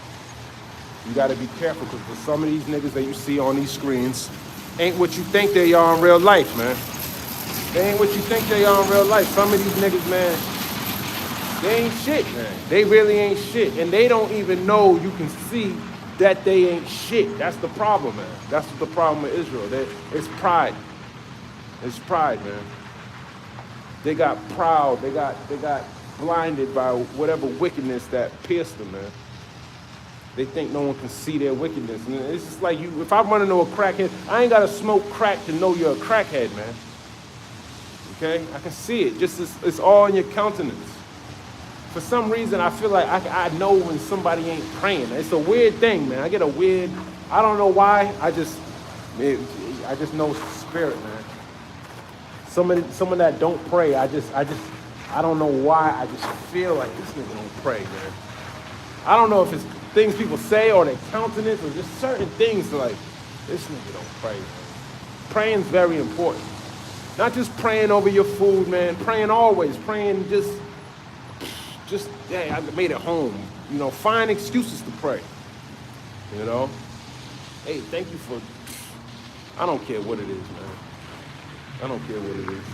You got to be careful because for some of these niggas that you see on these screens ain't what you think they are in real life, man. They ain't what you think they are in real life. Some of these niggas, man, they ain't shit, man. They really ain't shit. And they don't even know you can see that they ain't shit. That's the problem, man. That's the problem with Israel. It's pride. It's pride, man. They got proud. They got blinded by whatever wickedness that pierced them, man. They think no one can see their wickedness. And it's just like you, if I run into a crackhead, I ain't got to smoke crack to know you're a crackhead, man. Okay? I can see it. Just it's all in your countenance. For some reason, I feel like I know when somebody ain't praying. It's a weird thing, man. I get a weird, I don't know why. I just know it's the spirit, man. Someone that don't pray, I don't know why. I just feel like this nigga don't pray, man. I don't know if it's things people say or their countenance or just certain things like, this nigga don't pray, man. Praying's very important. Not just praying over your food, man. Praying always. Praying just, hey, I made it home. You know, find excuses to pray. You know? Hey, thank you for, I don't care what it is, man. I don't care what it is.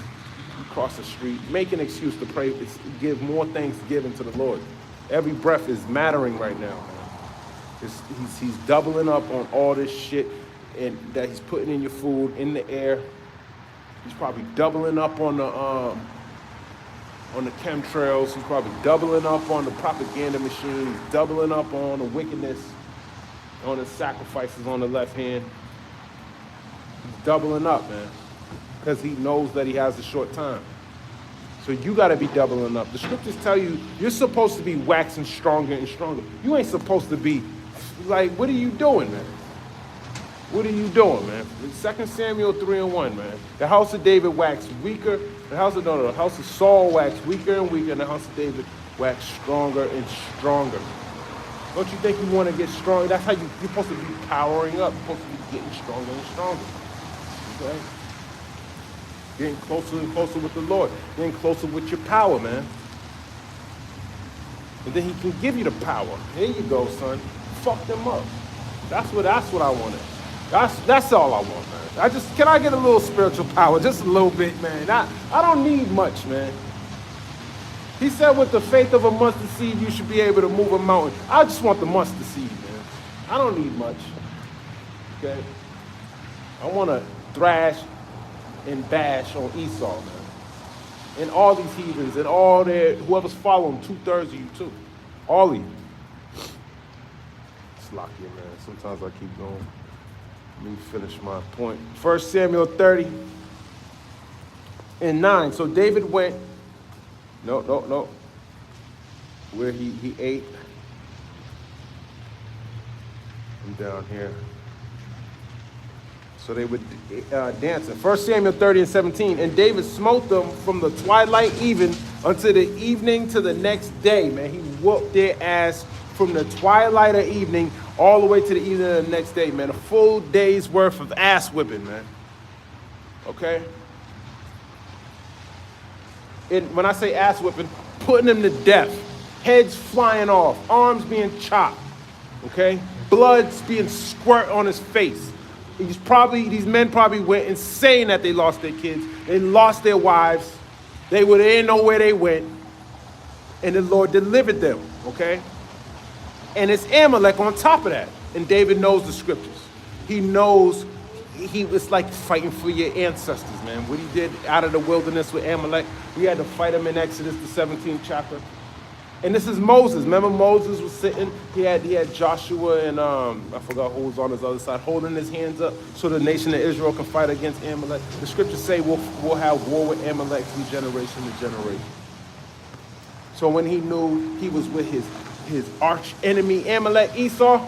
You cross the street, make an excuse to pray. Give more thanksgiving to the Lord. Every breath is mattering right now, man. He's doubling up on all this shit. and that he's putting in your food, in the air. He's probably doubling up on the chemtrails. He's probably doubling up on the propaganda machine. He's doubling up on the wickedness, on the sacrifices on the left hand. He's doubling up, man, because he knows that he has a short time. So you got to be doubling up. The scriptures tell you you're supposed to be waxing stronger and stronger. You ain't supposed to be like, what are you doing, man? What are you doing, man? In 2 Samuel 3:1, man. The house of David waxed weaker. The house of Saul waxed weaker and weaker, and the house of David waxed stronger and stronger. Don't you think you want to get stronger? That's how you're supposed to be powering up. You're supposed to be getting stronger and stronger. Okay? Getting closer and closer with the Lord. Getting closer with your power, man. And then he can give you the power. There you go, son. Fuck them up. That's what I wanted. That's all I want, man. Can I get a little spiritual power? Just a little bit, man. I don't need much, man. He said with the faith of a mustard seed, you should be able to move a mountain. I just want the mustard seed, man. I don't need much. Okay? I want to thrash and bash on Esau, man. And all these heathens and all whoever's following, 2/3 of you too. All of you. It's lock here, man. Sometimes I keep going. Let me finish my point. 1 Samuel 30:9. So David went, no. Where he ate. I'm down here. So they would dance. 1 Samuel 30:17. And David smote them from the twilight even until the evening to the next day. Man, he whooped their ass from the twilight of evening all the way to the evening of the next day, man. A full day's worth of ass whipping, man. Okay? And when I say ass whipping, putting them to death. Heads flying off. Arms being chopped. Okay? Blood's being squirt on his face. These men probably went insane that they lost their kids. They lost their wives. They didn't know where they went. And the Lord delivered them, okay? And it's Amalek on top of that. And David knows the scriptures. He knows it's like fighting for your ancestors, man. What he did out of the wilderness with Amalek, we had to fight him in Exodus, the 17th chapter. And this is Moses. Remember Moses was sitting, he had Joshua and I forgot who was on his other side, holding his hands up so the nation of Israel can fight against Amalek. The scriptures say we'll have war with Amalek from generation to generation. So when he knew he was with his arch enemy Amalek, Esau,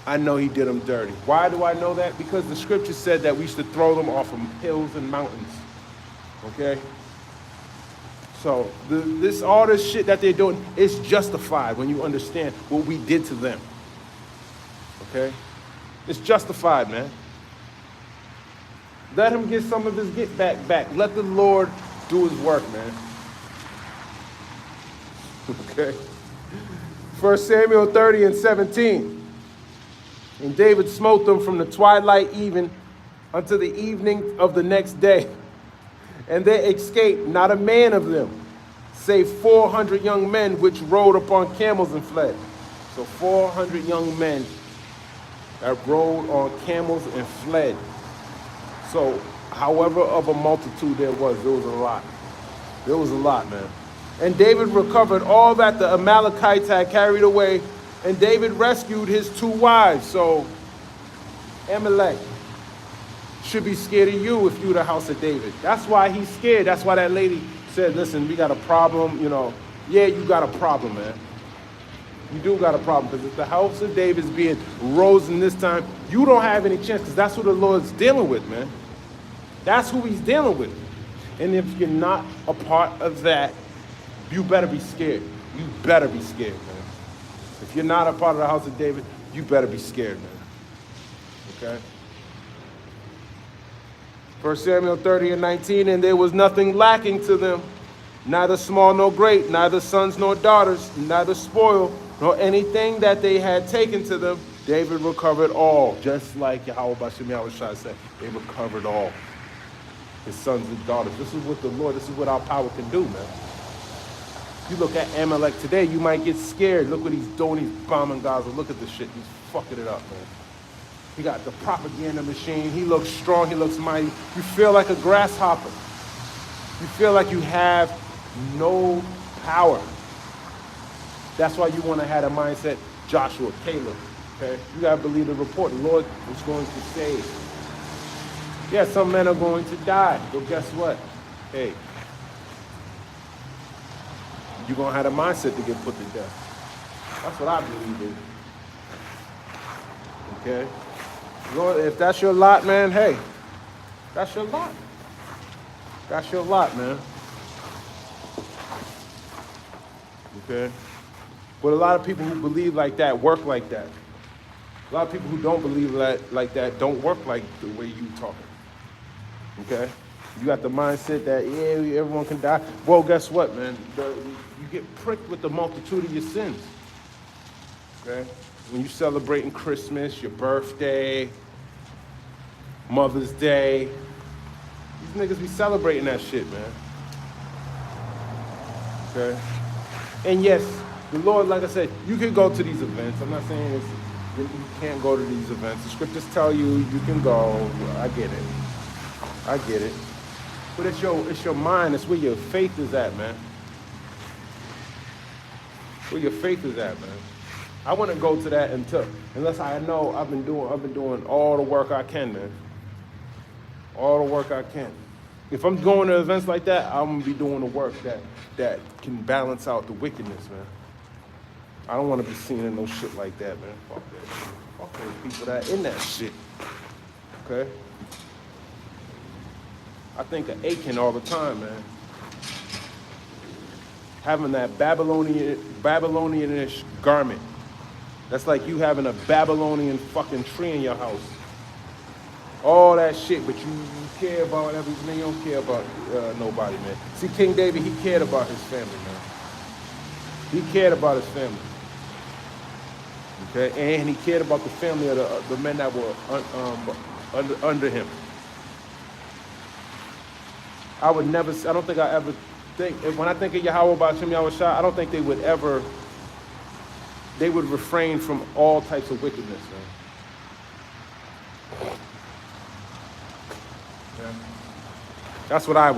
I know he did him dirty. Why do I know that? Because the scripture said that we should throw them off from hills and mountains. Okay? So all this shit that they're doing is justified when you understand what we did to them. Okay? It's justified, man. Let him get some of his get back. Let the Lord do his work, man. Okay? 1 Samuel 30:17. And David smote them from the twilight even unto the evening of the next day. And there escaped not a man of them, save 400 young men which rode upon camels and fled. So 400 young men that rode on camels and fled. So however of a multitude there was a lot. There was a lot, man. And David recovered all that the Amalekites had carried away, and David rescued his 2 wives. So Amalek should be scared of you if you're the house of David. That's why he's scared. That's why that lady said, listen, we got a problem, Yeah, you got a problem, man. You do got a problem, because if the house of David's being risen this time, you don't have any chance, because that's who the Lord's dealing with, man. That's who he's dealing with. And if you're not a part of that, you better be scared. You better be scared, man. If you're not a part of the house of David, you better be scared, man. Okay? 1 Samuel 30:19, and there was nothing lacking to them, neither small nor great, neither sons nor daughters, neither spoil, nor anything that they had taken to them. David recovered all, just like Yahweh Bashem Yahushua said. They recovered all. His sons and daughters. This is what this is what our power can do, man. You look at Amalek today, you might get scared. Look what he's doing. He's bombing Gaza. Look at this shit. He's fucking it up, man. He got the propaganda machine. He looks strong. He looks mighty. You feel like a grasshopper. You feel like you have no power. That's why you want to have a mindset, Joshua, Caleb. Okay? You got to believe the report. The Lord is going to save. Yeah, some men are going to die. But guess what? Hey, you're going to have a mindset to get put to death. That's what I believe in. Okay? Lord, if that's your lot, man, hey, that's your lot. That's your lot, man. Okay? But a lot of people who believe like that work like that. A lot of people who don't believe like that don't work like the way you talking. Okay? You got the mindset that, yeah, everyone can die. Well, guess what, man? You get pricked with the multitude of your sins. Okay? When you celebrating Christmas, your birthday, Mother's Day, these niggas be celebrating that shit, man. Okay? And yes, the Lord, like I said, you can go to these events. I'm not saying you can't go to these events. The scriptures tell you you can go. I get it. I get it. But it's your mind. It's where your faith is at, man. Where your faith is at, man. I wouldn't go to that unless I know I've been doing all the work I can, man. All the work I can. If I'm going to events like that, I'm gonna be doing the work that can balance out the wickedness, man. I don't want to be seen in no shit like that, man. Fuck that shit. Fuck those people that in that shit. Okay? I think of Achan all the time, man. Having that Babylonianish garment. That's like you having a Babylonian fucking tree in your house. All that shit, but you care about everything. You don't care about nobody, man. See, King David, he cared about his family, man. He cared about his family. Okay, and he cared about the family of the men that were under him. I don't think I ever think, when I think of Yahweh Ba'ashem Yahweh Shai, I don't think they would refrain from all types of wickedness, man. Yeah. That's what I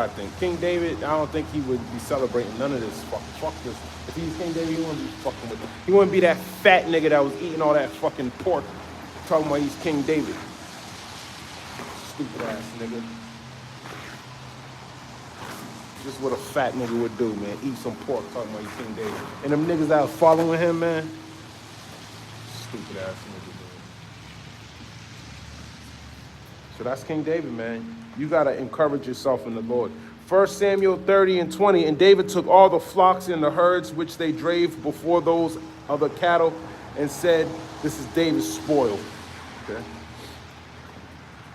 think. King David, I don't think he would be celebrating none of this. Fuck this. If he's King David, he wouldn't be fucking with it. He wouldn't be that fat nigga that was eating all that fucking pork, talking about he's King David. Stupid ass nigga. Just what a fat nigga would do, man. Eat some pork, talking about he's King David. And them niggas that are following him, man, stupid ass nigga, man. So that's King David, man. You got to encourage yourself in the Lord. 1 Samuel 30:20, and David took all the flocks and the herds which they drave before those other cattle and said, this is David's spoil. Okay?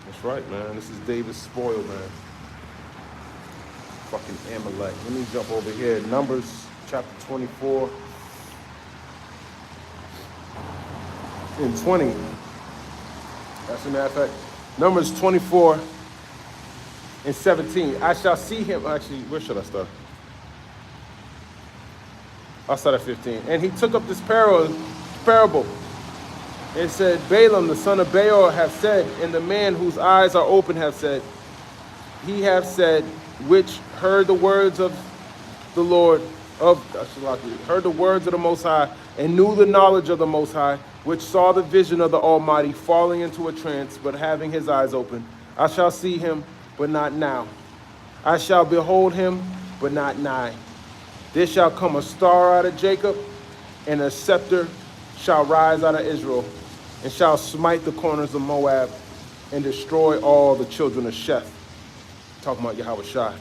That's right, man. This is David's spoil, man. Fucking Amalek. Let me jump over here. Numbers chapter 24 and 20. That's a matter of fact. Numbers 24 and 17. I shall see him. Actually, where should I start? I'll start at 15. And he took up this parable. It said, Balaam, the son of Beor, hath said, and the man whose eyes are open hath said, he hath said, which heard the words of the Lord, heard the words of the Most High, and knew the knowledge of the Most High, which saw the vision of the Almighty, falling into a trance, but having his eyes open. I shall see him, but not now. I shall behold him, but not nigh. There shall come a star out of Jacob, and a scepter shall rise out of Israel, and shall smite the corners of Moab, and destroy all the children of Sheth. Talking about Yahweh Shai.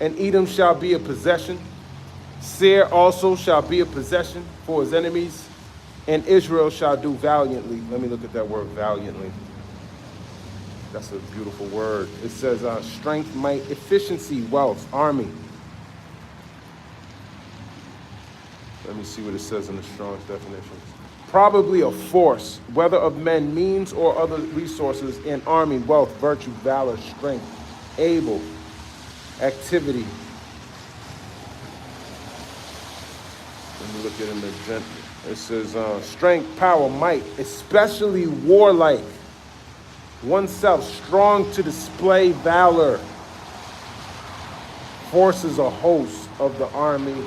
And Edom shall be a possession. Seir also shall be a possession for his enemies. And Israel shall do valiantly. Let me look at that word, valiantly. That's a beautiful word. It says strength, might, efficiency, wealth, army. Let me see what it says in the Strong's definitions. Probably a force, whether of men, means, or other resources, in army, wealth, virtue, valor, strength, able, activity. Let me look at it in the It says, strength, power, might, especially warlike, oneself strong to display valor, forces a host of the army.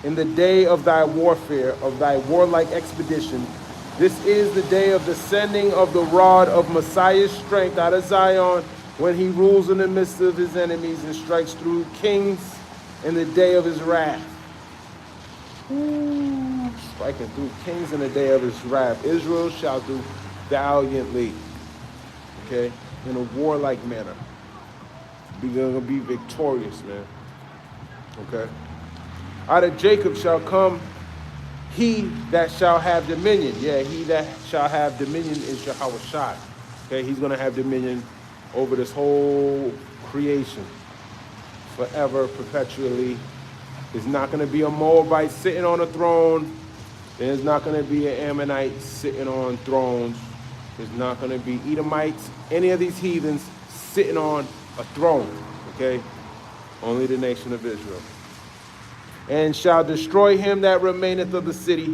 In the day of thy warfare, of thy warlike expedition, this is the day of the sending of the rod of Messiah's strength out of Zion, when he rules in the midst of his enemies and strikes through kings in the day of his wrath. Ooh, striking through kings in the day of his wrath. Israel shall do valiantly, okay, in a warlike manner. We're going to be victorious, man, okay? Out of Jacob shall come he that shall have dominion. Yeah, he that shall have dominion is Yahweh Shai. Okay, he's going to have dominion over this whole creation forever, perpetually. There's not going to be a Moabite sitting on a throne. There's not going to be an Ammonite sitting on thrones. There's not going to be Edomites, any of these heathens sitting on a throne. Okay, only the nation of Israel. And shall destroy him that remaineth of the city.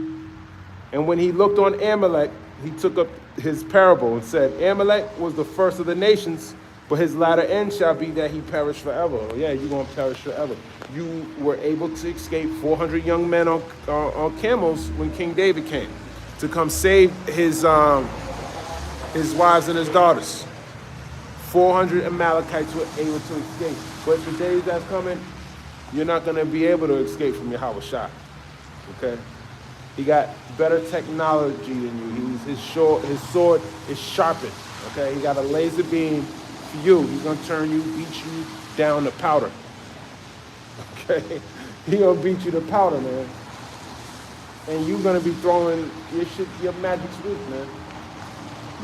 And when he looked on Amalek, he took up his parable and said, Amalek was the first of the nations, but his latter end shall be that he perish forever. Oh, yeah, you're going to perish forever. You were able to escape 400 young men on camels when King David came to come save his wives and his daughters. 400 Amalekites were able to escape. But the days that's coming, you're not going to be able to escape from Yahweh Shai, okay? He got better technology than you. His sword is sharpened, okay? He got a laser beam for you. He's going to turn you, beat you down to powder, okay? He's going to beat you to powder, man. And you're going to be throwing your magic sweep, man.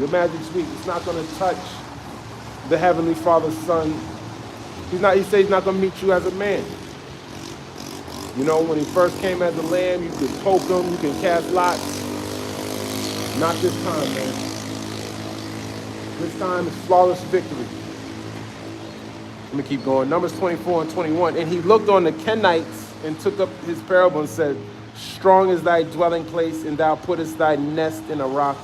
Your magic sweep. It's not going to touch the Heavenly Father's Son. He says he's not going to meet you as a man. You know, when he first came as a lamb, you could poke him, you can cast lots. Not this time, man. This time is flawless victory. Let me keep going. Numbers 24 and 21. And he looked on the Kenites and took up his parable and said, strong is thy dwelling place, and thou puttest thy nest in a rock.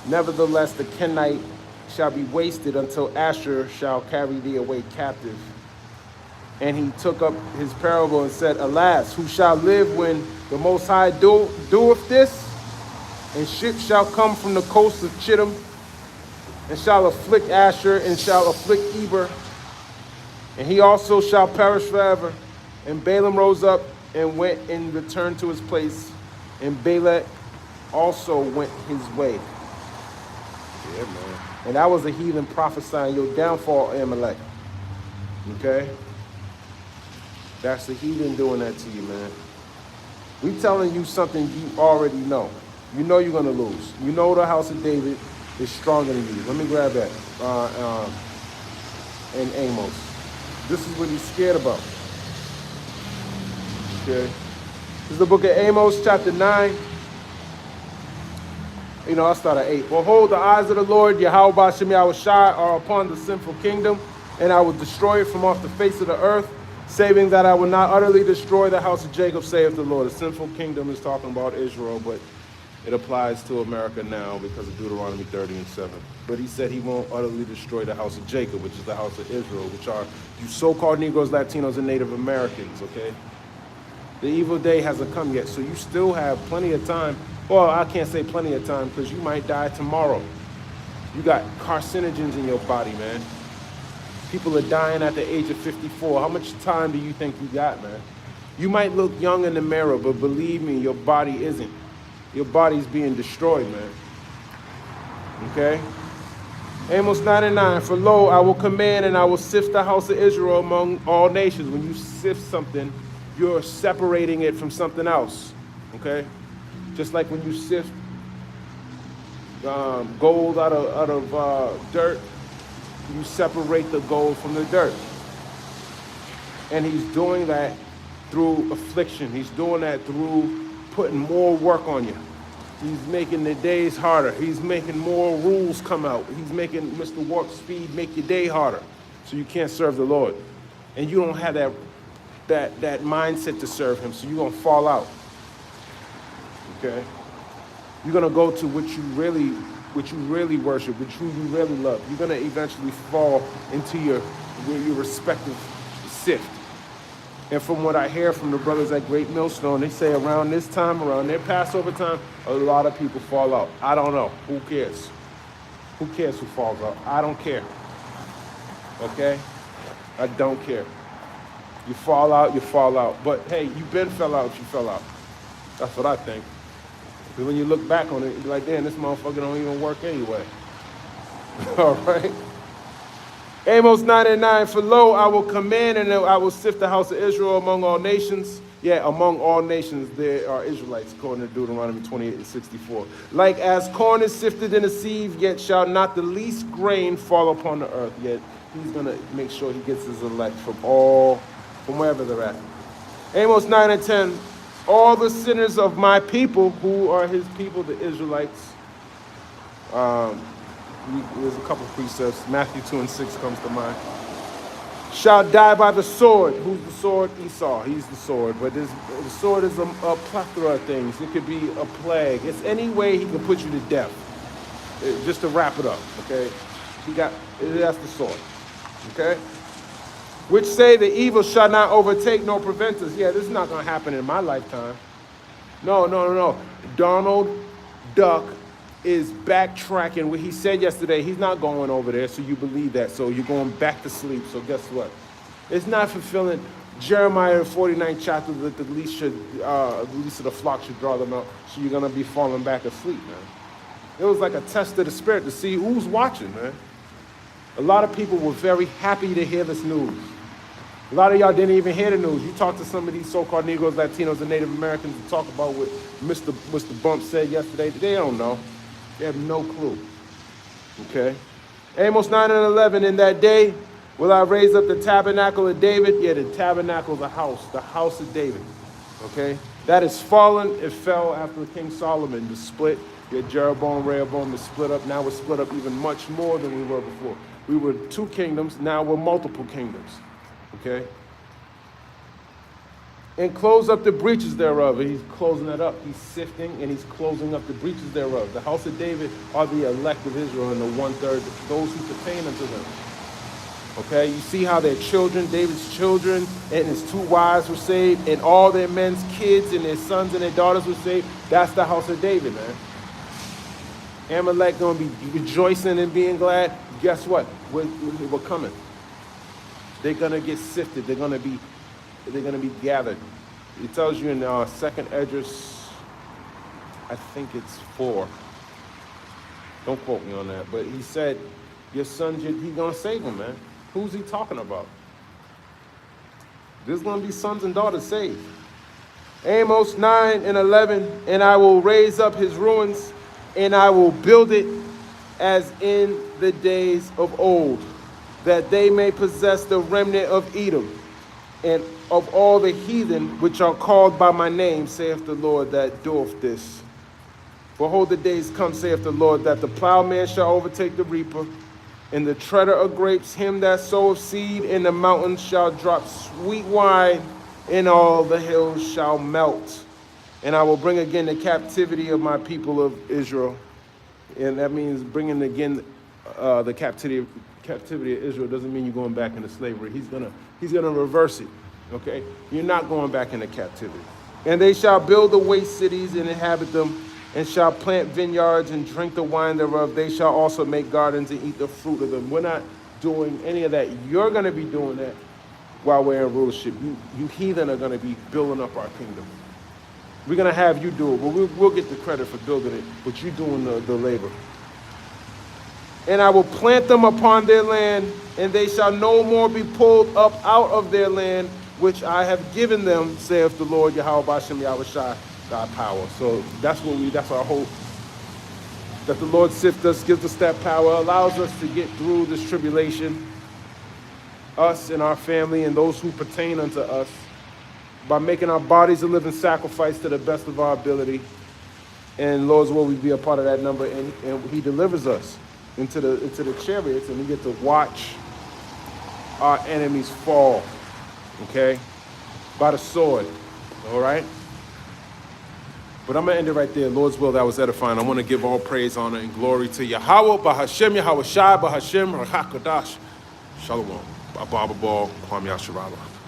Nevertheless, the Kenite shall be wasted until Asher shall carry thee away captive. And he took up his parable and said, alas, who shall live when the Most High doeth this? And ships shall come from the coast of Chittim, and shall afflict Asher, and shall afflict Eber, and he also shall perish forever. And Balaam rose up and went and returned to his place, and Balak also went his way. Yeah, man. And that was a heathen prophesying your downfall, Amalek. Okay? That's the heathen doing that to you, man. We telling you something you already know. You know you're going to lose. You know the house of David is stronger than you. Let me grab that. In Amos. This is what he's scared about. Okay. This is the book of Amos, chapter 9. You know, I'll start at 8. Behold, the eyes of the Lord, Yahweh Ba'ashem Yahweh Shai, are upon the sinful kingdom, and I will destroy it from off the face of the earth, saving that I will not utterly destroy the house of Jacob, saith the Lord. The sinful kingdom is talking about Israel, but it applies to America now because of Deuteronomy 30 and 7. But he said he won't utterly destroy the house of Jacob, which is the house of Israel, which are you so-called Negroes, Latinos, and Native Americans, okay? The evil day hasn't come yet, so you still have plenty of time. Well, I can't say plenty of time because you might die tomorrow. You got carcinogens in your body, man. People are dying at the age of 54. How much time do you think you got, man? You might look young in the mirror, but believe me, your body isn't. Your body's being destroyed, man. Okay? Amos 9 and 9. For lo, I will command and I will sift the house of Israel among all nations. When you sift something, you're separating it from something else. Okay? Just like when you sift gold out of dirt, you separate the gold from the dirt. And he's doing that through affliction. He's doing that through putting more work on you. He's making the days harder. He's making more rules come out. He's making Mr. Warp Speed make your day harder so you can't serve the Lord. And you don't have that mindset to serve him, so you're going to fall out. Okay? You're gonna go to what you really worship, who you really love. You're gonna eventually fall into your respective sift. And from what I hear from the brothers at Great Millstone, they say around this time, around their Passover time, a lot of people fall out. I don't know. Who cares? Who cares who falls out? I don't care. Okay? I don't care. You fall out, you fall out. But hey, you fell out if you fell out. That's what I think. Because when you look back on it, you're like, damn, this motherfucker don't even work anyway. All right? Amos 9:9, for lo, I will command and I will sift the house of Israel among all nations. Yeah, among all nations there are Israelites, according to Deuteronomy 28:64. Like as corn is sifted in a sieve, yet shall not the least grain fall upon the earth. Yet he's going to make sure he gets his elect from wherever they're at. Amos 9:10, all the sinners of my people, who are his people, the Israelites. There's a couple of precepts. Matthew 2:6 comes to mind. Shall die by the sword. Who's the sword? Esau. He's the sword. But the sword is a plethora of things. It could be a plague. It's any way he can put you to death. Just to wrap it up, okay? That's the sword, okay? Which say the evil shall not overtake nor prevent us. Yeah, this is not going to happen in my lifetime. No. Donald Duck is backtracking what he said yesterday. He's not going over there, so you believe that. So you're going back to sleep. So guess what? It's not fulfilling Jeremiah 49th chapter that the least of the flock should draw them out. So you're going to be falling back asleep, man. It was like a test of the spirit to see who's watching, man. A lot of people were very happy to hear this news. A lot of y'all didn't even hear the news. You talk to some of these so-called Negroes, Latinos, and Native Americans and talk about what Mr. Bump said yesterday. They don't know. They have no clue. Okay? Amos 9:11, in that day will I raise up the tabernacle of David. Yeah, the tabernacle is the house of David. Okay? That is fallen. It fell after King Solomon. The split. Yeah, Jeroboam, Rehoboam is split up. Now we're split up even much more than we were before. We were two kingdoms. Now we're multiple kingdoms. Okay? And close up the breaches thereof. And he's closing that up. He's sifting and he's closing up the breaches thereof. The house of David are the elect of Israel and the 1/3, those who pertain unto them. Okay? You see how their children, David's children and his 2 wives were saved, and all their men's kids and their sons and their daughters were saved. That's the house of David, man. Amalek going to be rejoicing and being glad. Guess what? We're coming. They're going to get sifted. They're going to be gathered. It tells you in 2nd Esdras, I think it's 4. Don't quote me on that. But he said, your sons, he's going to save them, man. Who's he talking about? There's going to be sons and daughters saved. Amos 9:11, and I will raise up his ruins, and I will build it as in the days of old, that they may possess the remnant of Edom, and of all the heathen which are called by my name, saith the Lord that doeth this. Behold, the days come, saith the Lord, that the plowman shall overtake the reaper, and the treader of grapes him that soweth seed, and the mountains shall drop sweet wine, and all the hills shall melt. And I will bring again the captivity of my people of Israel. And that means bringing again the captivity of Israel. Doesn't mean you're going back into slavery. He's gonna reverse it. Okay? You're not going back into captivity. And they shall build the waste cities and inhabit them, and shall plant vineyards and drink the wine thereof. They shall also make gardens and eat the fruit of them. We're not doing any of that. You're going to be doing that while we're in rulership. You heathen are going to be building up our kingdom. We're going to have you do it, but we'll get the credit for building it, but you're doing the labor. And I will plant them upon their land, and they shall no more be pulled up out of their land, which I have given them, saith the Lord, Yahweh Bashem Yahushai, God power. So that's our hope. That the Lord sifts us, gives us that power, allows us to get through this tribulation, us and our family and those who pertain unto us, by making our bodies a living sacrifice to the best of our ability. And Lord's will we be a part of that number, and he delivers us into the chariots, and we get to watch our enemies fall, okay, by the sword, all right? But I'm going to end it right there. Lord's will, that was edifying. I want to give all praise, honor, and glory to Yahweh, Bahashem, Yahweh Shai, Bahashem, Rachakodash. Shalom. Abba Ball, Kwam Yasharala.